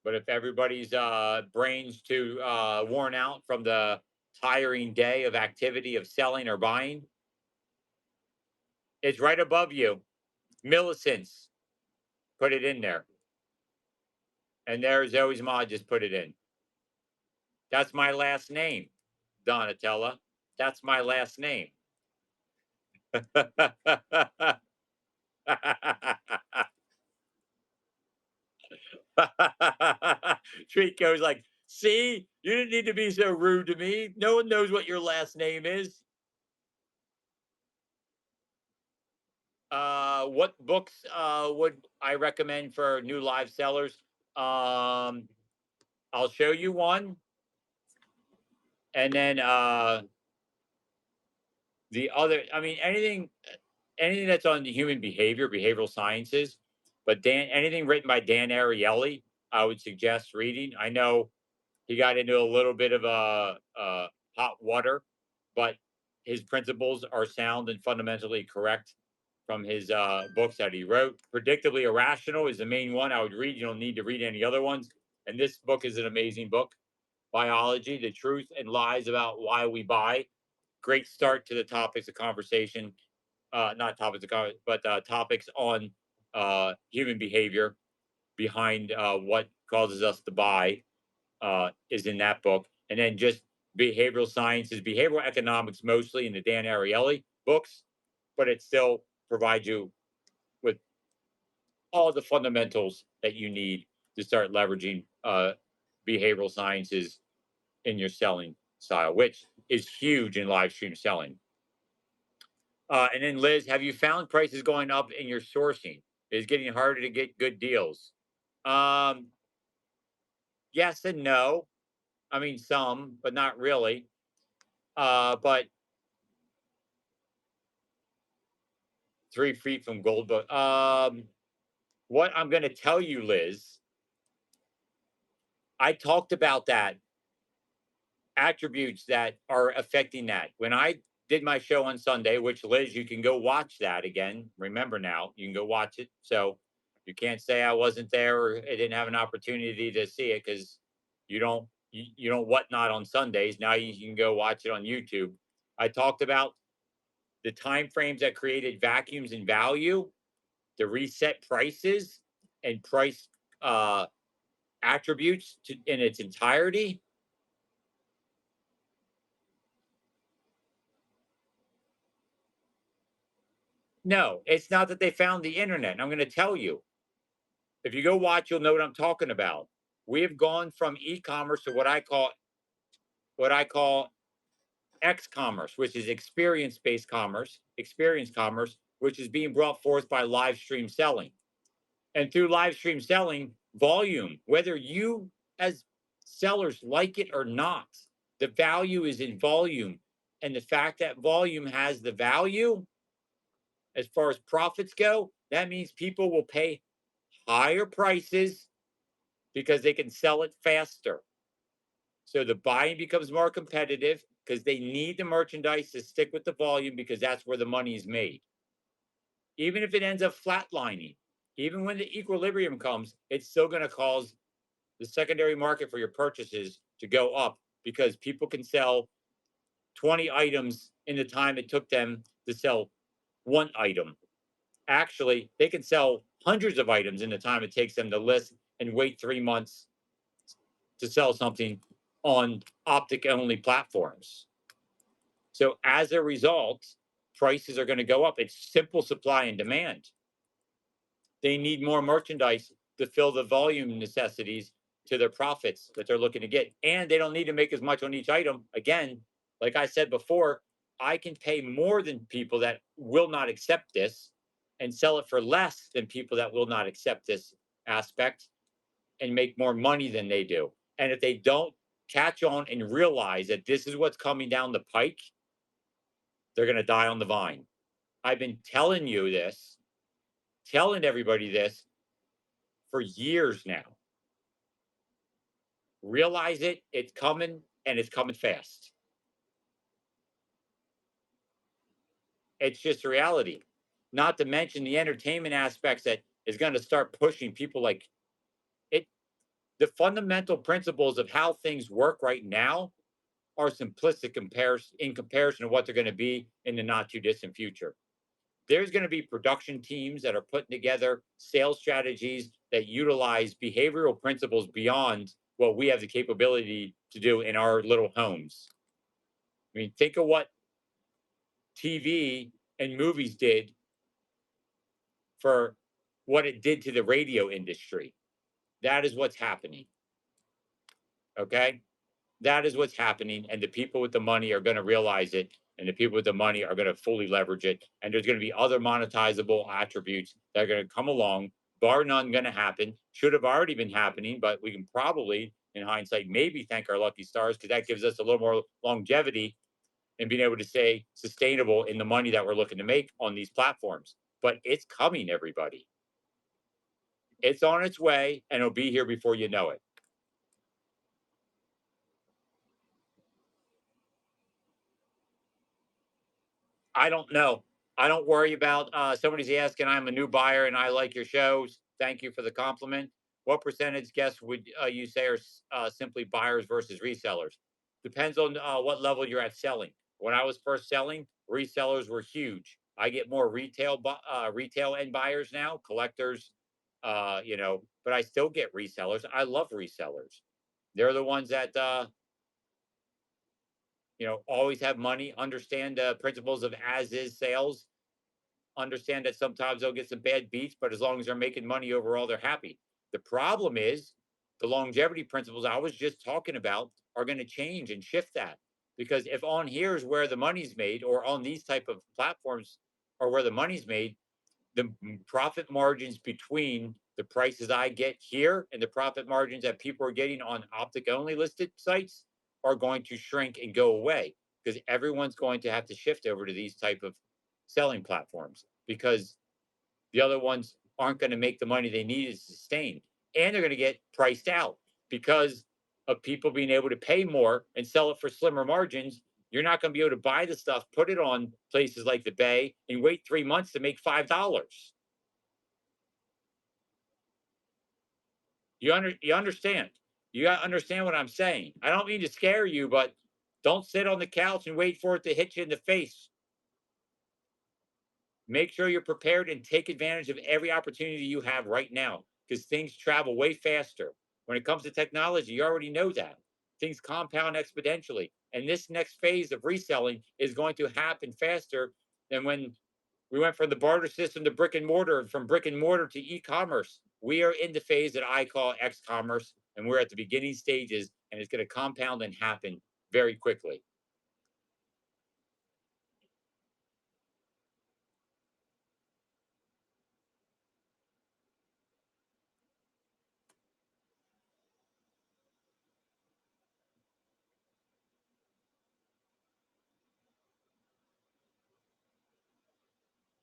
But if everybody's brains too worn out from the tiring day of activity of selling or buying, it's right above you. Millicents, put it in there. And there's Zoe's Mod just put it in. That's my last name, Donatella. That's my last name. Treat like, see, you didn't need to be so rude to me. No one knows what your last name is. What books would I recommend for new live sellers? I'll show you one, and then the other. I mean, anything that's on human behavior, behavioral sciences. But anything written by Dan Ariely, I would suggest reading. I know he got into a little bit of hot water, but his principles are sound and fundamentally correct from his books that he wrote. Predictably Irrational is the main one I would read. You don't need to read any other ones. And this book is an amazing book. Biology, the truth and lies about why we buy. Great start to the topics of conversation. Not topics of conversation, but topics on human behavior behind what causes us to buy is in that book. And then just behavioral sciences, behavioral economics, mostly in the Dan Ariely books, but it still provides you with all the fundamentals that you need to start leveraging behavioral sciences in your selling style, which is huge in live stream selling. And then, Liz, have you found prices going up in your sourcing? Is getting harder to get good deals? Um, yes and no. I mean, some, but not really. But 3 feet from gold. But what I'm going to tell you, Liz, I talked about that attributes that are affecting that. When I did my show on Sunday, which Liz, you can go watch that again. Remember now, you can go watch it. So you can't say I wasn't there or I didn't have an opportunity to see it because you don't whatnot on Sundays. Now you can go watch it on YouTube. I talked about the time frames that created vacuums in value, the reset prices and price attributes in its entirety. No, it's not that they found the internet. I'm going to tell you. If you go watch, you'll know what I'm talking about. We have gone from e-commerce to what I call X-commerce, which is experience-based commerce, experience commerce, which is being brought forth by live stream selling. And through live stream selling, volume, whether you as sellers like it or not, the value is in volume. And the fact that volume has the value as far as profits go, that means people will pay higher prices because they can sell it faster. So the buying becomes more competitive because they need the merchandise to stick with the volume because that's where the money is made. Even if it ends up flatlining, even when the equilibrium comes, it's still going to cause the secondary market for your purchases to go up because people can sell 20 items in the time it took them to sell one item. Actually, they can sell hundreds of items in the time it takes them to list and wait 3 months to sell something on optic only platforms. So as a result, prices are going to go up. It's simple supply and demand. They need more merchandise to fill the volume necessities to their profits that they're looking to get. And they don't need to make as much on each item. Again, like I said before, I can pay more than people that will not accept this and sell it for less than people that will not accept this aspect and make more money than they do. And if they don't catch on and realize that this is what's coming down the pike, they're going to die on the vine. I've been telling you this, telling everybody this for years now. Realize it, it's coming, and it's coming fast. It's just reality. Not to mention the entertainment aspects that is going to start pushing people like it. The fundamental principles of how things work right now are simplistic in comparison to what they're going to be in the not too distant future. There's going to be production teams that are putting together sales strategies that utilize behavioral principles beyond what we have the capability to do in our little homes. I mean, think of what TV and movies did for what it did to the radio industry. That is what's happening. Okay. That is what's happening. And the people with the money are going to realize it. And the people with the money are going to fully leverage it. And there's going to be other monetizable attributes that are going to come along, bar none, going to happen. Should have already been happening, but we can probably, in hindsight, maybe thank our lucky stars because that gives us a little more longevity and being able to stay sustainable in the money that we're looking to make on these platforms. But it's coming, everybody. It's on its way and it'll be here before you know it. I don't know. I don't worry about somebody's asking. I'm a new buyer and I like your shows. Thank you for the compliment. What percentage guess would you say are simply buyers versus resellers? Depends on what level you're at selling. When I was first selling, resellers were huge. I get more retail end buyers now, collectors, but I still get resellers. I love resellers. They're the ones that always have money, understand the principles of as is sales, understand that sometimes they'll get some bad beats, but as long as they're making money overall, they're happy. The problem is the longevity principles I was just talking about are going to change and shift that. Because if on here is where the money's made, or on these type of platforms are where the money's made, the profit margins between the prices I get here and the profit margins that people are getting on optic only listed sites are going to shrink and go away because everyone's going to have to shift over to these type of selling platforms because the other ones aren't going to make the money they need to sustain, and they're going to get priced out because of people being able to pay more and sell it for slimmer margins. You're not going to be able to buy the stuff, put it on places like the Bay, and wait 3 months to make $5. You understand? You got to understand what I'm saying. I don't mean to scare you, but don't sit on the couch and wait for it to hit you in the face. Make sure you're prepared and take advantage of every opportunity you have right now because things travel way faster. When it comes to technology, you already know that. Things compound exponentially. And this next phase of reselling is going to happen faster than when we went from the barter system to brick and mortar, from brick and mortar to e-commerce. We are in the phase that I call X-commerce, and we're at the beginning stages, and it's going to compound and happen very quickly.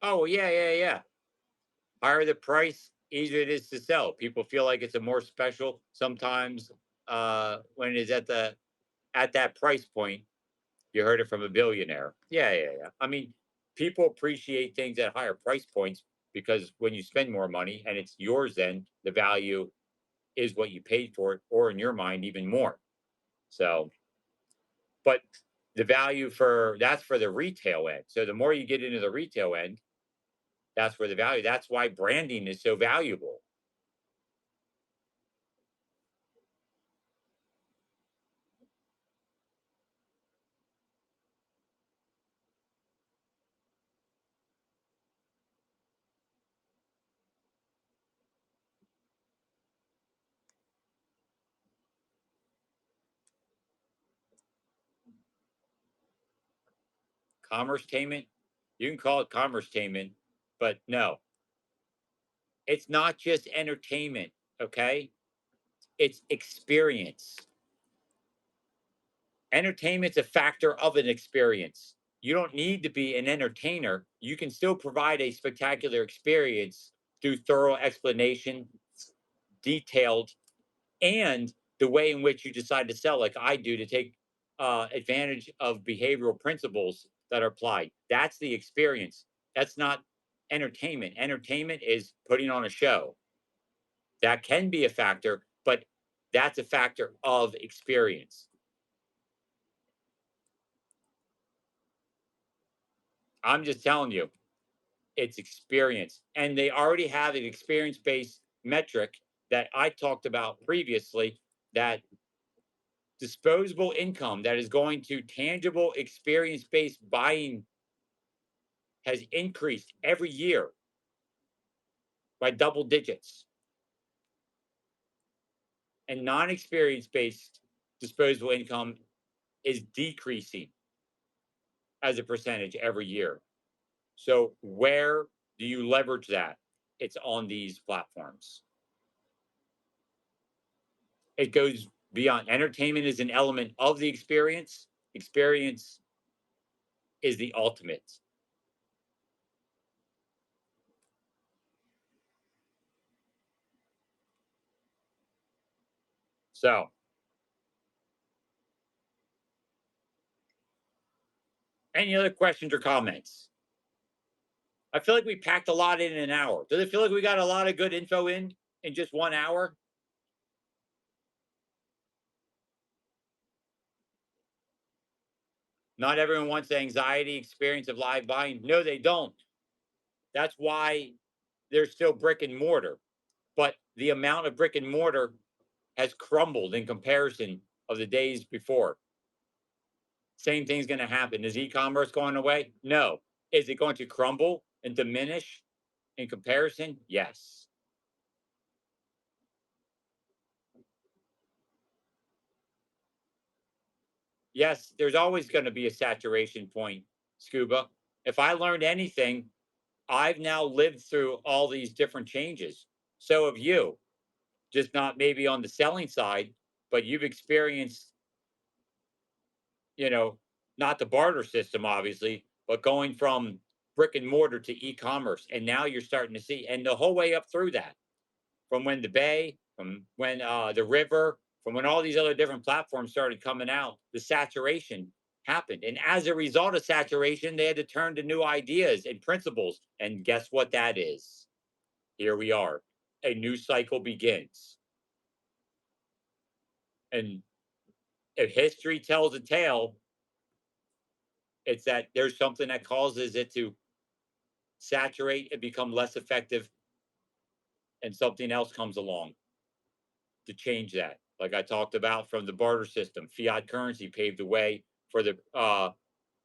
Oh, yeah, yeah, yeah. Higher the price, easier it is to sell. People feel like it's a more special sometimes when it's at that price point. You heard it from a billionaire. Yeah, yeah, yeah. I mean, people appreciate things at higher price points because when you spend more money and it's yours, then the value is what you paid for it, or in your mind, even more. So, but The value that's for the retail end. So the more you get into the retail end, that's where the value. That's why branding is so valuable. Commerce tainment, you can call it commerce tainment, but no, it's not just entertainment. Okay, it's experience. Entertainment's a factor of an experience. You don't need to be an entertainer. You can still provide a spectacular experience through thorough explanation, detailed, and the way in which you decide to sell, like I do, to take advantage of behavioral principles that are applied. That's the experience. That's not entertainment. Entertainment is putting on a show. That can be a factor, but that's a factor of experience. I'm just telling you, it's experience. And they already have an experience based metric that I talked about previously, that disposable income that is going to tangible experience based buying has increased every year by double digits. And non experience based disposable income is decreasing as a percentage every year. So, where do you leverage that? It's on these platforms. It goes beyond. Entertainment is an element of the experience. Experience is the ultimate. So, any other questions or comments? I feel like we packed a lot in an hour. Does it feel like we got a lot of good info in just 1 hour? Not everyone wants the anxiety experience of live buying. No, they don't. That's why there's still brick and mortar. But the amount of brick and mortar has crumbled in comparison of the days before. Same thing's going to happen. Is e-commerce going away? No. Is it going to crumble and diminish in comparison? Yes. Yes, there's always going to be a saturation point, Scuba. If I learned anything, I've now lived through all these different changes. So have you, just not maybe on the selling side, but you've experienced, you know, not the barter system, obviously, but going from brick and mortar to e-commerce. And now you're starting to see, and the whole way up through that, from when the Bay, from when the River, from when all these other different platforms started coming out, the saturation happened. And as a result of saturation, they had to turn to new ideas and principles. And guess what that is? Here we are. A new cycle begins. And if history tells a tale, it's that there's something that causes it to saturate and become less effective, and something else comes along to change that. Like I talked about, from the barter system, fiat currency paved the way for the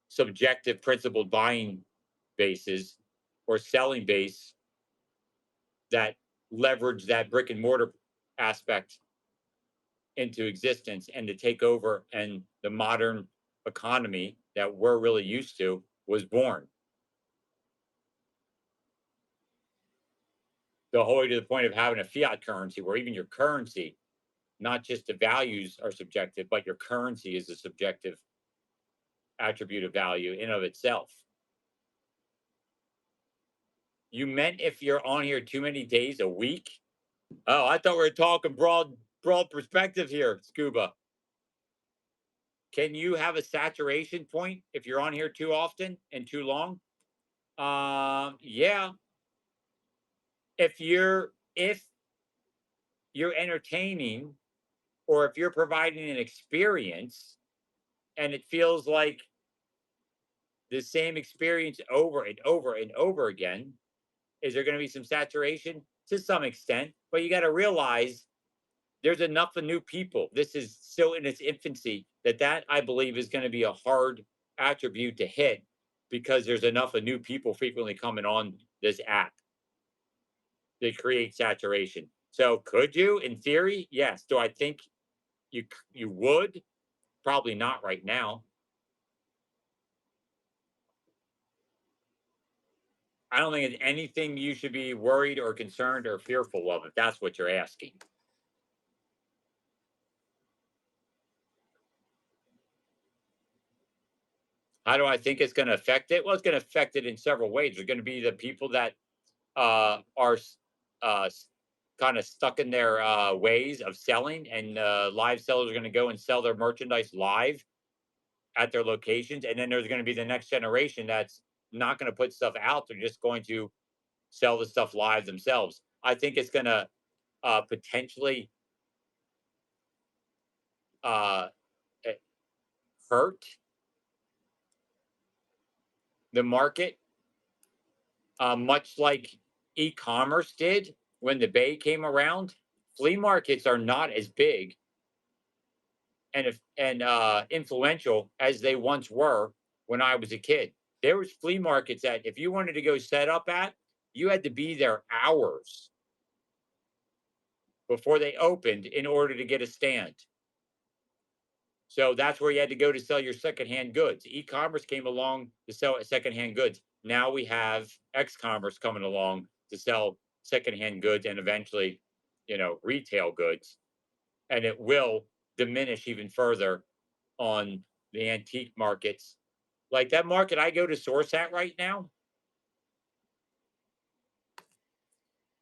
subjective principled buying bases or selling base that leverage that brick and mortar aspect into existence and to take over, and the modern economy that we're really used to was born. The whole way to the point of having a fiat currency where even your currency, not just the values are subjective, but your currency is a subjective attribute of value in of itself. You meant if you're on here too many days a week? Oh, I thought we were talking broad perspective here, Scuba. Can you have a saturation point if you're on here too often and too long? Yeah. If you're entertaining, or if you're providing an experience and it feels like the same experience over and over and over again. Is there going to be some saturation? To some extent, but you got to realize there's enough of new people. This is still in its infancy, that I believe is going to be a hard attribute to hit, because there's enough of new people frequently coming on this app that create saturation. So could you, in theory? Yes. Do I think you would? Probably not right now. I don't think it's anything you should be worried or concerned or fearful of, if that's what you're asking. How do I think it's going to affect it? Well, it's going to affect it in several ways. There's going to be the people that are uh, kind of stuck in their ways of selling, and live sellers are going to go and sell their merchandise live at their locations. And then there's going to be the next generation that's not going to put stuff out. They're just going to sell the stuff live themselves. I think it's going to potentially uh, eh, hurt the market, much like e-commerce did when the Bay came around. Flea markets are not as big and influential as they once were when I was a kid. There was flea markets that if you wanted to go set up at, you had to be there hours before they opened in order to get a stand. So that's where you had to go to sell your secondhand goods. E-commerce came along to sell secondhand goods. Now we have X-commerce coming along to sell secondhand goods and eventually, retail goods. And it will diminish even further on the antique markets. Like that market I go to source at right now,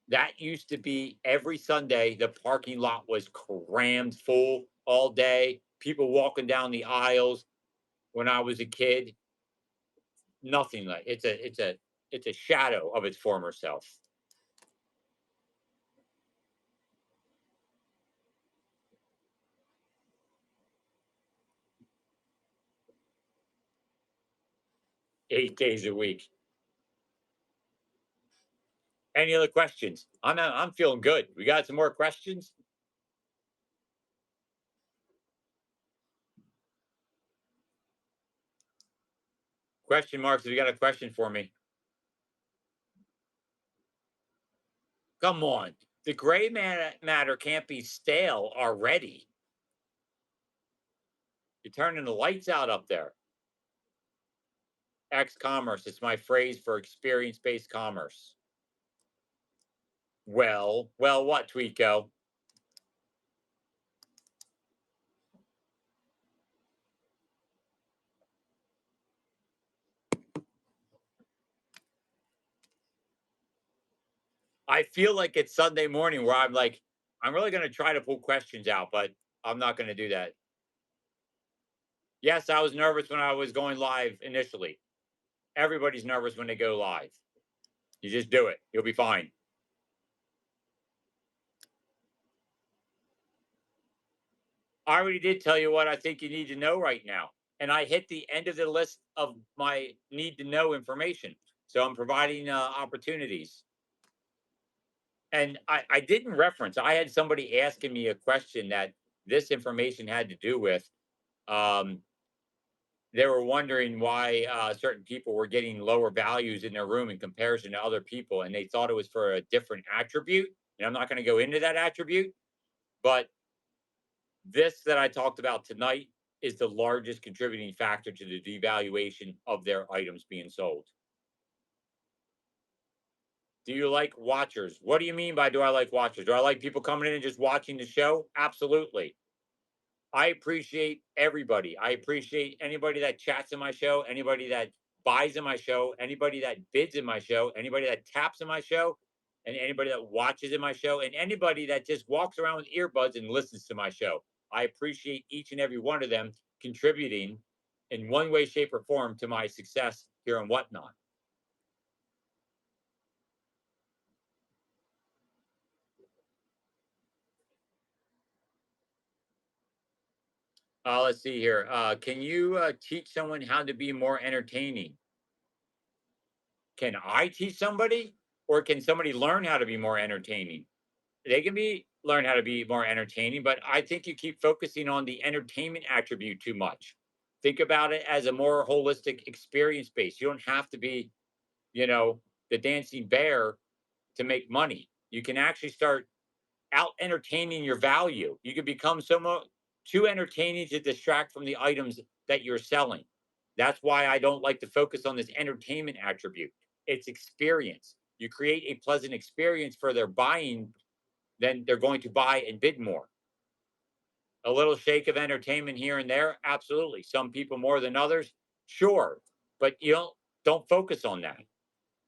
that used to be every Sunday, the parking lot was crammed full all day, people walking down the aisles. When I was a kid, nothing like it's a shadow of its former self. 8 days a week. Any other questions? I'm feeling good. We got some more questions? Question marks if you got a question for me. Come on. The gray matter can't be stale already. You're turning the lights out up there. X commerce. It's my phrase for experience based commerce. Well, what, Tweeko? I feel like it's Sunday morning where I'm like, I'm really going to try to pull questions out, but I'm not going to do that. Yes, I was nervous when I was going live initially. Everybody's nervous when they go live. You just do it, you'll be fine. I already did tell you what I think you need to know right now. And I hit the end of the list of my need to know information. So I'm providing opportunities. And I didn't reference, I had somebody asking me a question that this information had to do with. Um, they were wondering why certain people were getting lower values in their room in comparison to other people. And they thought it was for a different attribute. And I'm not going to go into that attribute, but this that I talked about tonight is the largest contributing factor to the devaluation of their items being sold. Do you like watchers? What do you mean by do I like watchers? Do I like people coming in and just watching the show? Absolutely. I appreciate everybody. I appreciate anybody that chats in my show, anybody that buys in my show, anybody that bids in my show, anybody that taps in my show, and anybody that watches in my show, and anybody that just walks around with earbuds and listens to my show. I appreciate each and every one of them contributing in one way, shape, or form to my success here and whatnot. Let's see here. Can you teach someone how to be more entertaining? Can I teach somebody, or can somebody learn how to be more entertaining? They can be learn how to be more entertaining, but I think you keep focusing on the entertainment attribute too much. Think about it as a more holistic experience base. You don't have to be, you know, the dancing bear to make money. You can actually start out entertaining your value. You can become somewhat too entertaining to distract from the items that you're selling. That's why I don't like to focus on this entertainment attribute. It's experience. You create a pleasant experience for their buying, then they're going to buy and bid more. A little shake of entertainment here and there, absolutely. Some people more than others, sure. But you don't focus on that.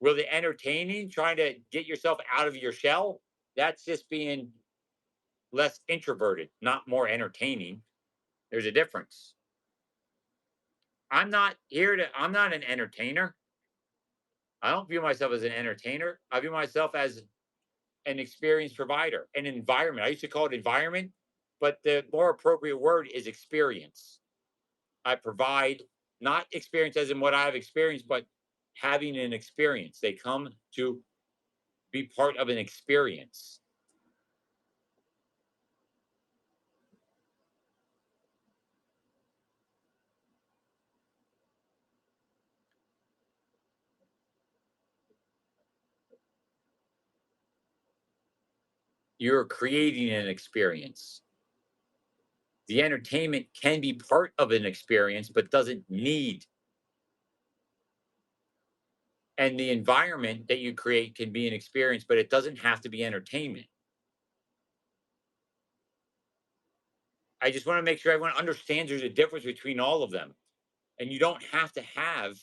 Will the entertaining, trying to get yourself out of your shell, that's just being less introverted, not more entertaining. There's a difference. I'm not an entertainer. I don't view myself as an entertainer. I view myself as an experience provider, an environment. I used to call it environment, but the more appropriate word is experience. I provide not experience as in what I've experienced, but having an experience. They come to be part of an experience. You're creating an experience. The entertainment can be part of an experience, but doesn't need. And the environment that you create can be an experience, but it doesn't have to be entertainment. I just want to make sure everyone understands there's a difference between all of them. And you don't have to have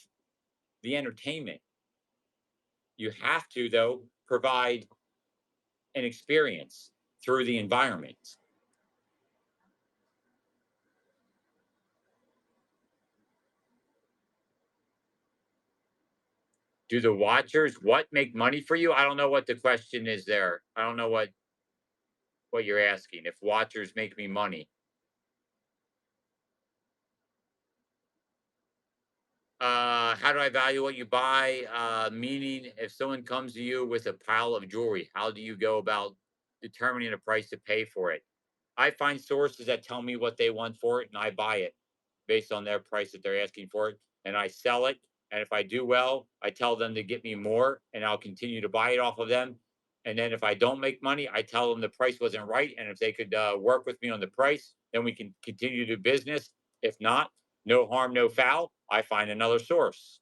the entertainment. You have to, though, provide an experience through the environment. Do the watchers what make money for you? I don't know what the question is there. I don't know what you're asking. If watchers make me money. How do I value what you buy? Meaning, if someone comes to you with a pile of jewelry, how do you go about determining a price to pay for it? I find sources that tell me what they want for it, and I buy it based on their price that they're asking for it, and I sell it. And if I do well, I tell them to get me more, and I'll continue to buy it off of them. And then if I don't make money, I tell them the price wasn't right, and if they could work with me on the price, then we can continue to do business. If not, no harm, no foul. I find another source.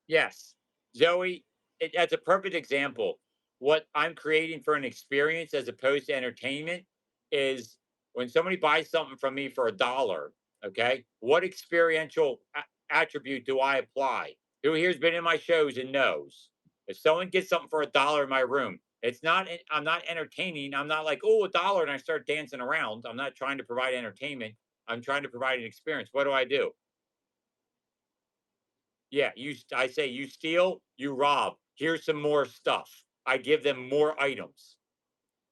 Yes, Zoe, that's a perfect example. What I'm creating for an experience as opposed to entertainment is when somebody buys something from me for $1, okay, what experiential attribute do I apply? Who here's been in my shows and knows if someone gets something for $1 in my room, it's not, I'm not entertaining. I'm not like, oh, $1, and I start dancing around. I'm not trying to provide entertainment. I'm trying to provide an experience. What do I do? Yeah, I say you steal, you rob. Here's some more stuff. I give them more items.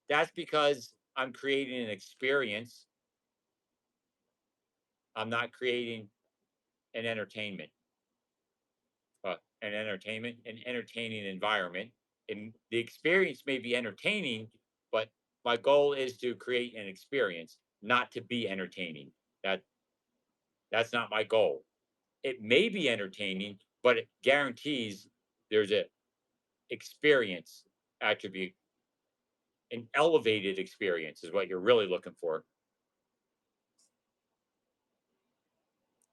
That's because I'm creating an experience. I'm not creating an entertainment. An entertaining environment. And the experience may be entertaining, but my goal is to create an experience, not to be entertaining. That that's not my goal. It may be entertaining, but it guarantees there's a experience attribute. An elevated experience is what you're really looking for.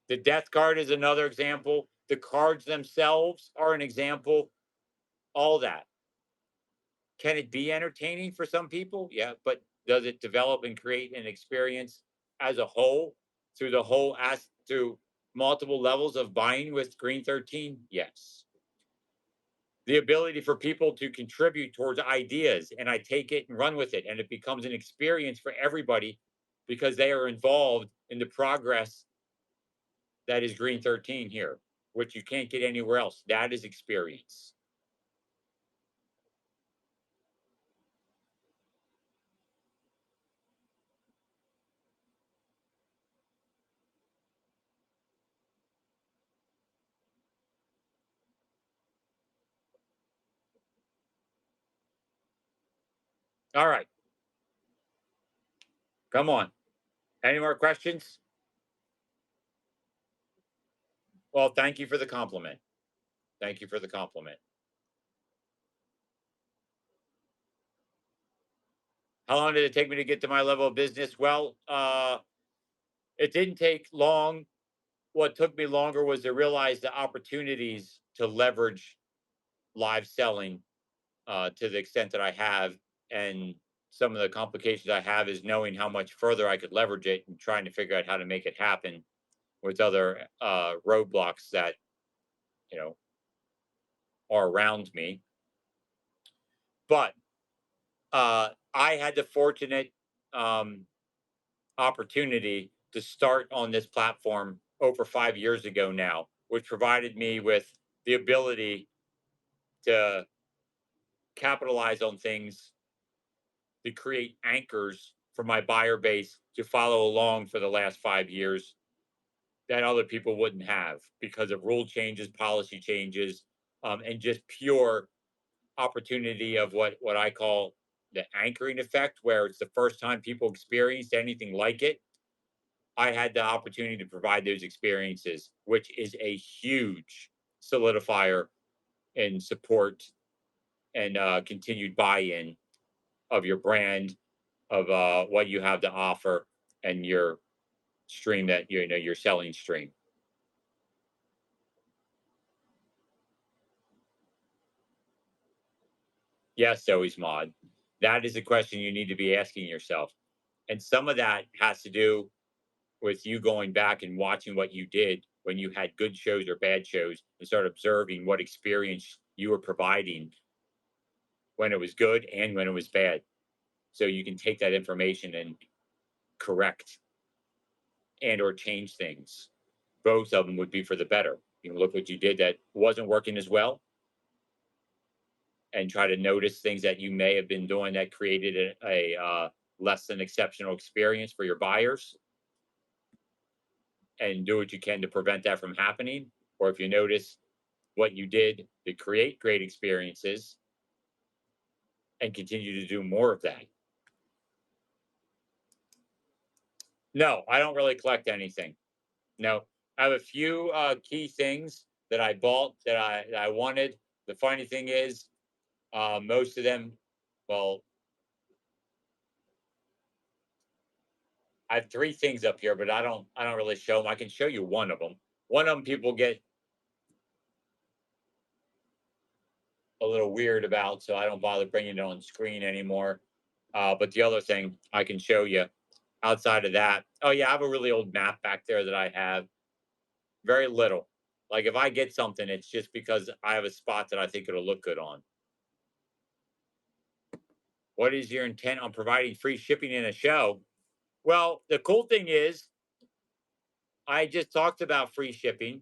The death card is another example. The cards themselves are an example. All that. Can it be entertaining for some people? Yeah, but does it develop and create an experience as a whole through the whole as through multiple levels of buying with Green 13? Yes. The ability for people to contribute towards ideas, and I take it and run with it, and it becomes an experience for everybody because they are involved in the progress That is green 13 here, which you can't get anywhere else. That is experience. All right, come on. Any more questions? Well, thank you for the compliment. Thank you for the compliment. How long did it take me to get to my level of business? Well, it didn't take long. What took me longer was to realize the opportunities to leverage live selling to the extent that I have. And some of the complications I have is knowing how much further I could leverage it and trying to figure out how to make it happen with other roadblocks that, you know, are around me. But I had the fortunate um, opportunity to start on this platform over 5 years ago now, which provided me with the ability to capitalize on things to create anchors for my buyer base to follow along for the last 5 years that other people wouldn't have because of rule changes, policy changes, and just pure opportunity of what I call the anchoring effect, where it's the first time people experienced anything like it. I had the opportunity to provide those experiences, which is a huge solidifier in support and continued buy-in of your brand, of what you have to offer, and your stream that your selling stream. Yes, Zoe's mod. That is a question you need to be asking yourself, and some of that has to do with you going back and watching what you did when you had good shows or bad shows and start observing what experience you were providing when it was good and when it was bad. So you can take that information and correct and or change things. Both of them would be for the better. You can look what you did that wasn't working as well and try to notice things that you may have been doing that created a less than exceptional experience for your buyers and do what you can to prevent that from happening. Or if you notice what you did to create great experiences and continue to do more of that. No, I don't really collect anything. No, I have a few key things that I bought that I wanted. The funny thing is, most of them, well, I have three things up here, but I don't really show them. I can show you one of them. One of them people get a little weird about, so I don't bother bringing it on screen anymore. But the other thing I can show you outside of that, oh yeah, I have a really old map back there that I have. Very little. Like if I get something, it's just because I have a spot that I think it'll look good on. What is your intent on providing free shipping in a show? Well, the cool thing is, I just talked about free shipping,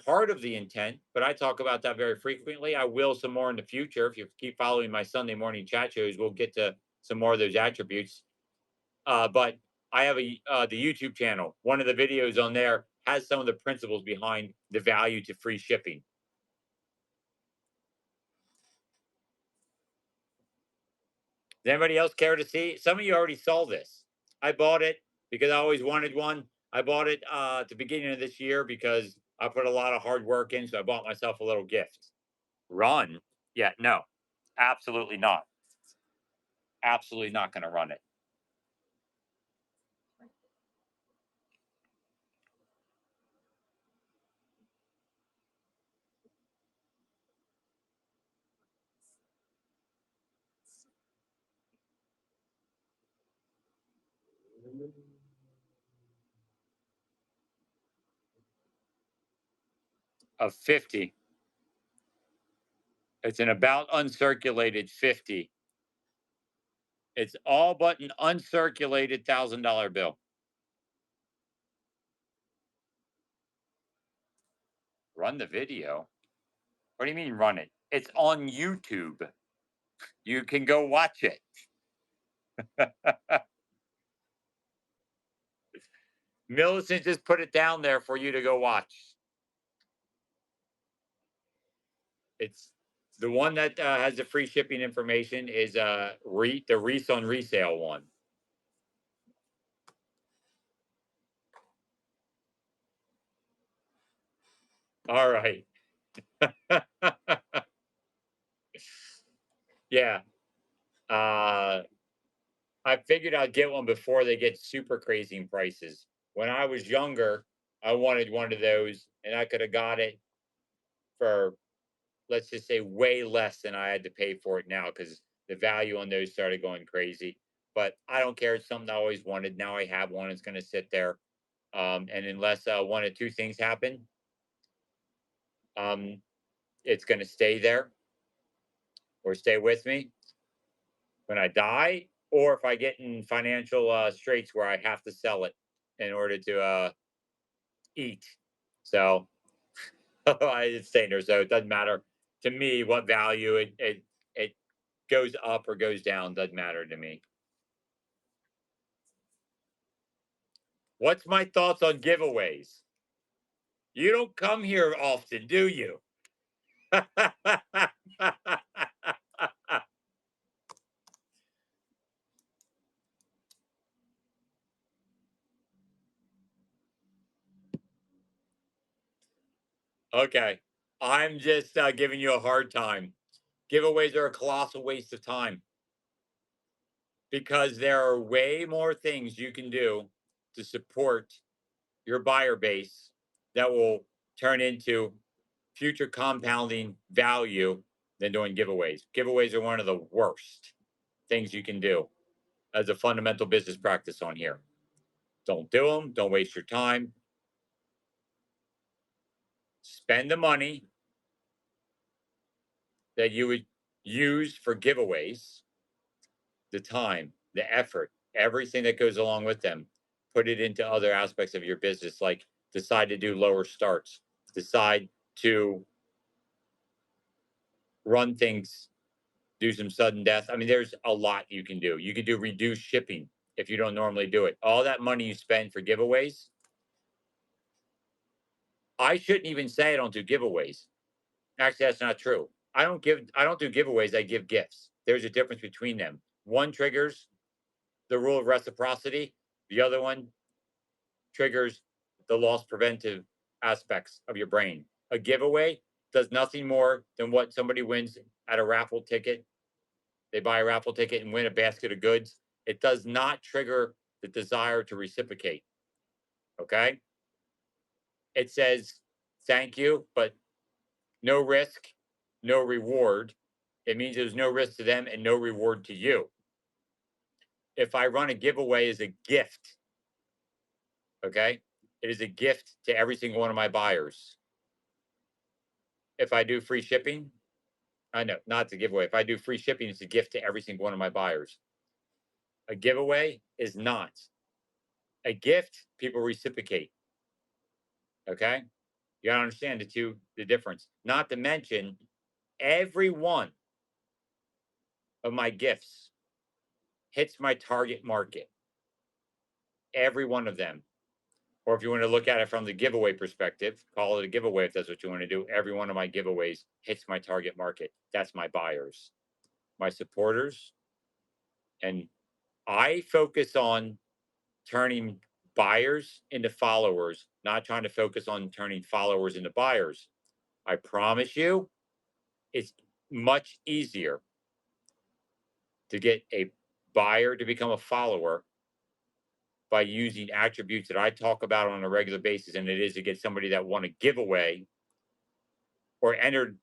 part of the intent, but I talk about that very frequently. I will some more in the future. If you keep following my Sunday morning chat shows, we'll get to some more of those attributes. But I have the YouTube channel. One of the videos on there has some of the principles behind the value to free shipping. Does anybody else care to see? Some of you already saw this. I bought it because I always wanted one. I bought it at the beginning of this year because I put a lot of hard work in. So I bought myself a little gift. Run? Yeah, no, absolutely not. Absolutely not going to run it. A 50. It's an about uncirculated 50. It's all but an uncirculated $1,000 bill. Run the video. What do you mean run it? It's on YouTube. You can go watch it. Millicent just put it down there for you to go watch. It's the one that has the free shipping information is the Reece on Resale one. All right. Yeah. I figured I'd get one before they get super crazy in prices. When I was younger, I wanted one of those, and I could have got it for, let's just say, way less than I had to pay for it now because the value on those started going crazy. But I don't care. It's something I always wanted. Now I have one. It's going to sit there. And unless one of two things happen, um, it's going to stay there or stay with me when I die, or if I get in financial straits where I have to sell it in order to eat. So it's staying there. So it doesn't matter to me what value it goes up or goes down. Doesn't matter to me. What's my thoughts on giveaways? You don't come here often, do you? Okay. I'm just giving you a hard time. Giveaways are a colossal waste of time because there are way more things you can do to support your buyer base that will turn into future compounding value than doing giveaways. Giveaways are one of the worst things you can do as a fundamental business practice on here. Don't do them. Don't waste your time. Spend the money that you would use for giveaways, the time, the effort, everything that goes along with them. Put it into other aspects of your business, like decide to do lower starts, decide to run things, do some sudden death. I mean, there's a lot you can do. You can do reduced shipping if you don't normally do it. All that money you spend for giveaways, I shouldn't even say I don't do giveaways. Actually, that's not true. I don't do giveaways, I give gifts. There's a difference between them. One triggers the rule of reciprocity, the other one triggers the loss preventive aspects of your brain. A giveaway does nothing more than what somebody wins at a raffle ticket. They buy a raffle ticket and win a basket of goods. It does not trigger the desire to reciprocate. Okay. It says thank you, but no risk, no reward. It means there's no risk to them and no reward to you. If I run a giveaway as a gift, okay, it is a gift to every single one of my buyers. If I do free shipping, I know, not the giveaway. If I do free shipping, it's a gift to every single one of my buyers. A giveaway is not. A gift, people reciprocate. Okay. You gotta understand the difference. Not to mention, every one of my gifts hits my target market. Every one of them. Or if you want to look at it from the giveaway perspective, call it a giveaway if that's what you want to do. Every one of my giveaways hits my target market. That's my buyers, my supporters. And I focus on turning buyers into followers, not trying to focus on turning followers into buyers. I promise you, it's much easier to get a buyer to become a follower by using attributes that I talk about on a regular basis, and it is to get somebody that won a giveaway or entered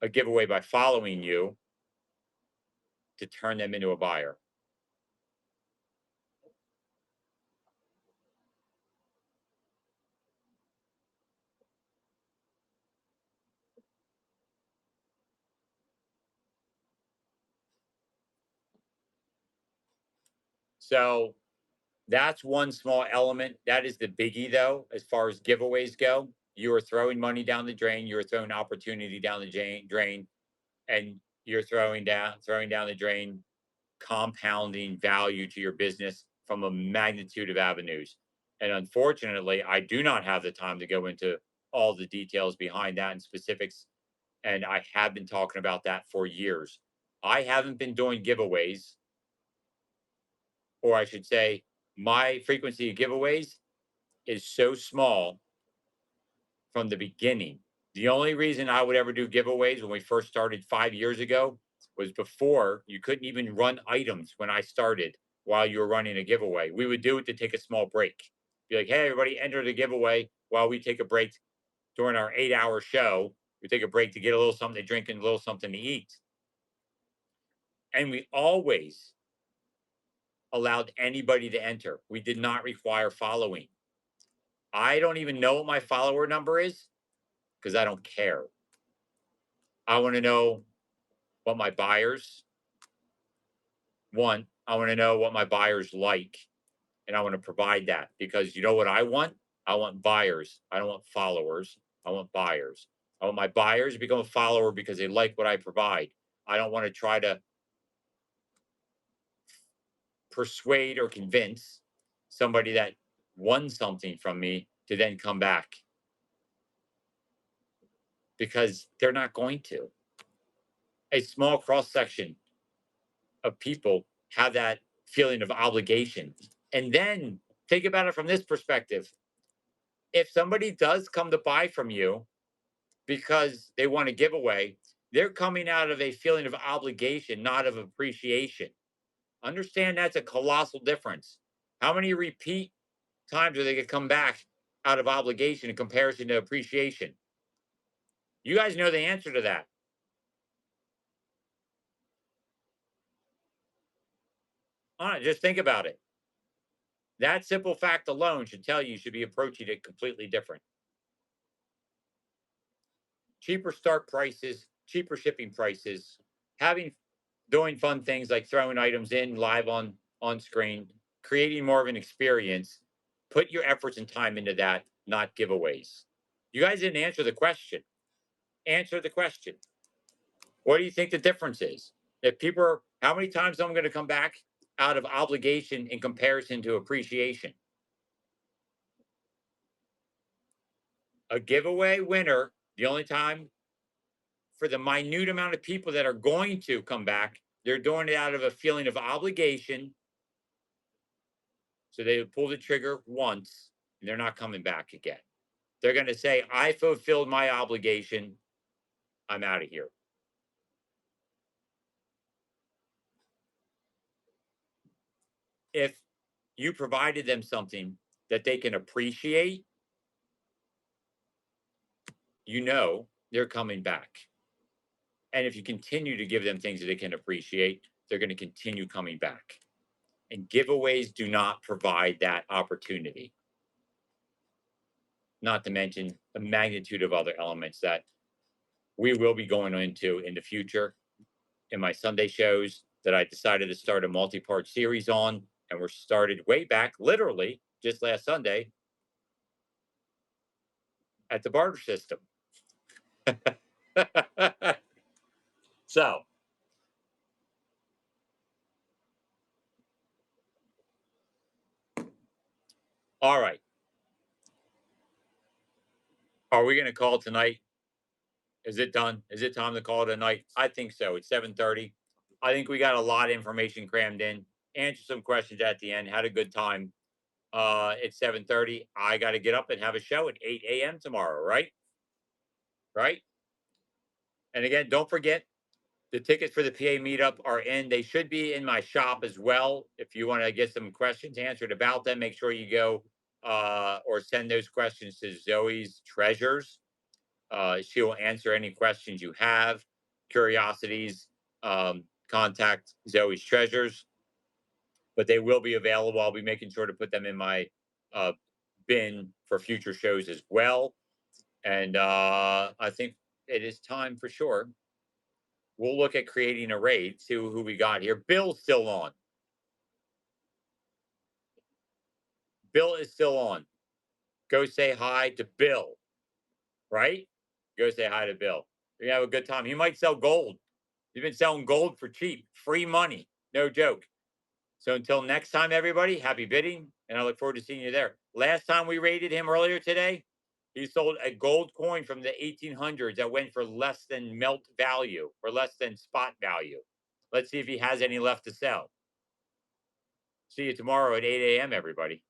a giveaway by following you to turn them into a buyer. So that's one small element. That is the biggie, though, as far as giveaways go. you are throwing money down the drain. You're throwing opportunity down the drain, and you're throwing down the drain compounding value to your business from a magnitude of avenues. And unfortunately, I do not have the time to go into all the details behind that and specifics. And I have been talking about that for years. I haven't been doing giveaways, or I should say, my frequency of giveaways is so small from the beginning. The only reason I would ever do giveaways when we first started 5 years ago was before you couldn't even run items when I started while you were running a giveaway. We would do it to take a small break. Be like, hey, everybody, enter the giveaway while we take a break during our 8 hour show. We take a break to get a little something to drink and a little something to eat. And we always allowed anybody to enter. We did not require following. I don't even know what my follower number is because I don't care. I want to know what my buyers want. I want to know what my buyers like, and I want to provide that because you know what I want? I want buyers. I don't want followers. I want buyers. I want my buyers to become a follower because they like what I provide. I don't want to try to persuade or convince somebody that won something from me to then come back because they're not going to. A small cross section of people have that feeling of obligation. And then think about it from this perspective. If somebody does come to buy from you because they want a giveaway, they're coming out of a feeling of obligation, not of appreciation. Understand that's a colossal difference. How many repeat times are they going to come back out of obligation in comparison to appreciation? You guys know the answer to that. All right, just think about it. That simple fact alone should tell you should be approaching it completely different. Cheaper start prices, cheaper shipping prices, having doing fun things like throwing items in live on screen, creating more of an experience. Put your efforts and time into that, not giveaways. You guys didn't answer the question. Answer the question. What do you think the difference is? If people are, how many times I'm going to come back out of obligation in comparison to appreciation? A giveaway winner, the only time for the minute amount of people that are going to come back, they're doing it out of a feeling of obligation. So they pull the trigger once and they're not coming back again. They're going to say, I fulfilled my obligation. I'm out of here. If you provided them something that they can appreciate, you know they're coming back. And if you continue to give them things that they can appreciate, they're going to continue coming back. And giveaways do not provide that opportunity. Not to mention a magnitude of other elements that we will be going into in the future in my Sunday shows that I decided to start a multi-part series on. And we're started way back, literally just last Sunday at the barter system. So, all right. Are we going to call tonight? Is it done? Is it time to call it a night? I think so. It's 7:30. I think we got a lot of information crammed in. Answer some questions at the end. Had a good time. It's 7:30. I got to get up and have a show at 8 a.m. tomorrow, right? Right? And again, don't forget the tickets for the PA meetup are in. They should be in my shop as well. If you want to get some questions answered about them, make sure you go or send those questions to Zoe's Treasures. She will answer any questions you have, curiosities. Contact Zoe's Treasures, but they will be available. I'll be making sure to put them in my uh, bin for future shows as well. And I think it is time for sure. We'll look at creating a raid, see who we got here. Bill's still on. Bill is still on. Go say hi to Bill. right? Go say hi to Bill. You have a good time. He might sell gold. He's been selling gold for cheap, free money. No joke. So until next time, everybody, happy bidding. And I look forward to seeing you there. Last time we rated him earlier today, he sold a gold coin from the 1800s that went for less than melt value or less than spot value. Let's see if he has any left to sell. See you tomorrow at 8 a.m., everybody.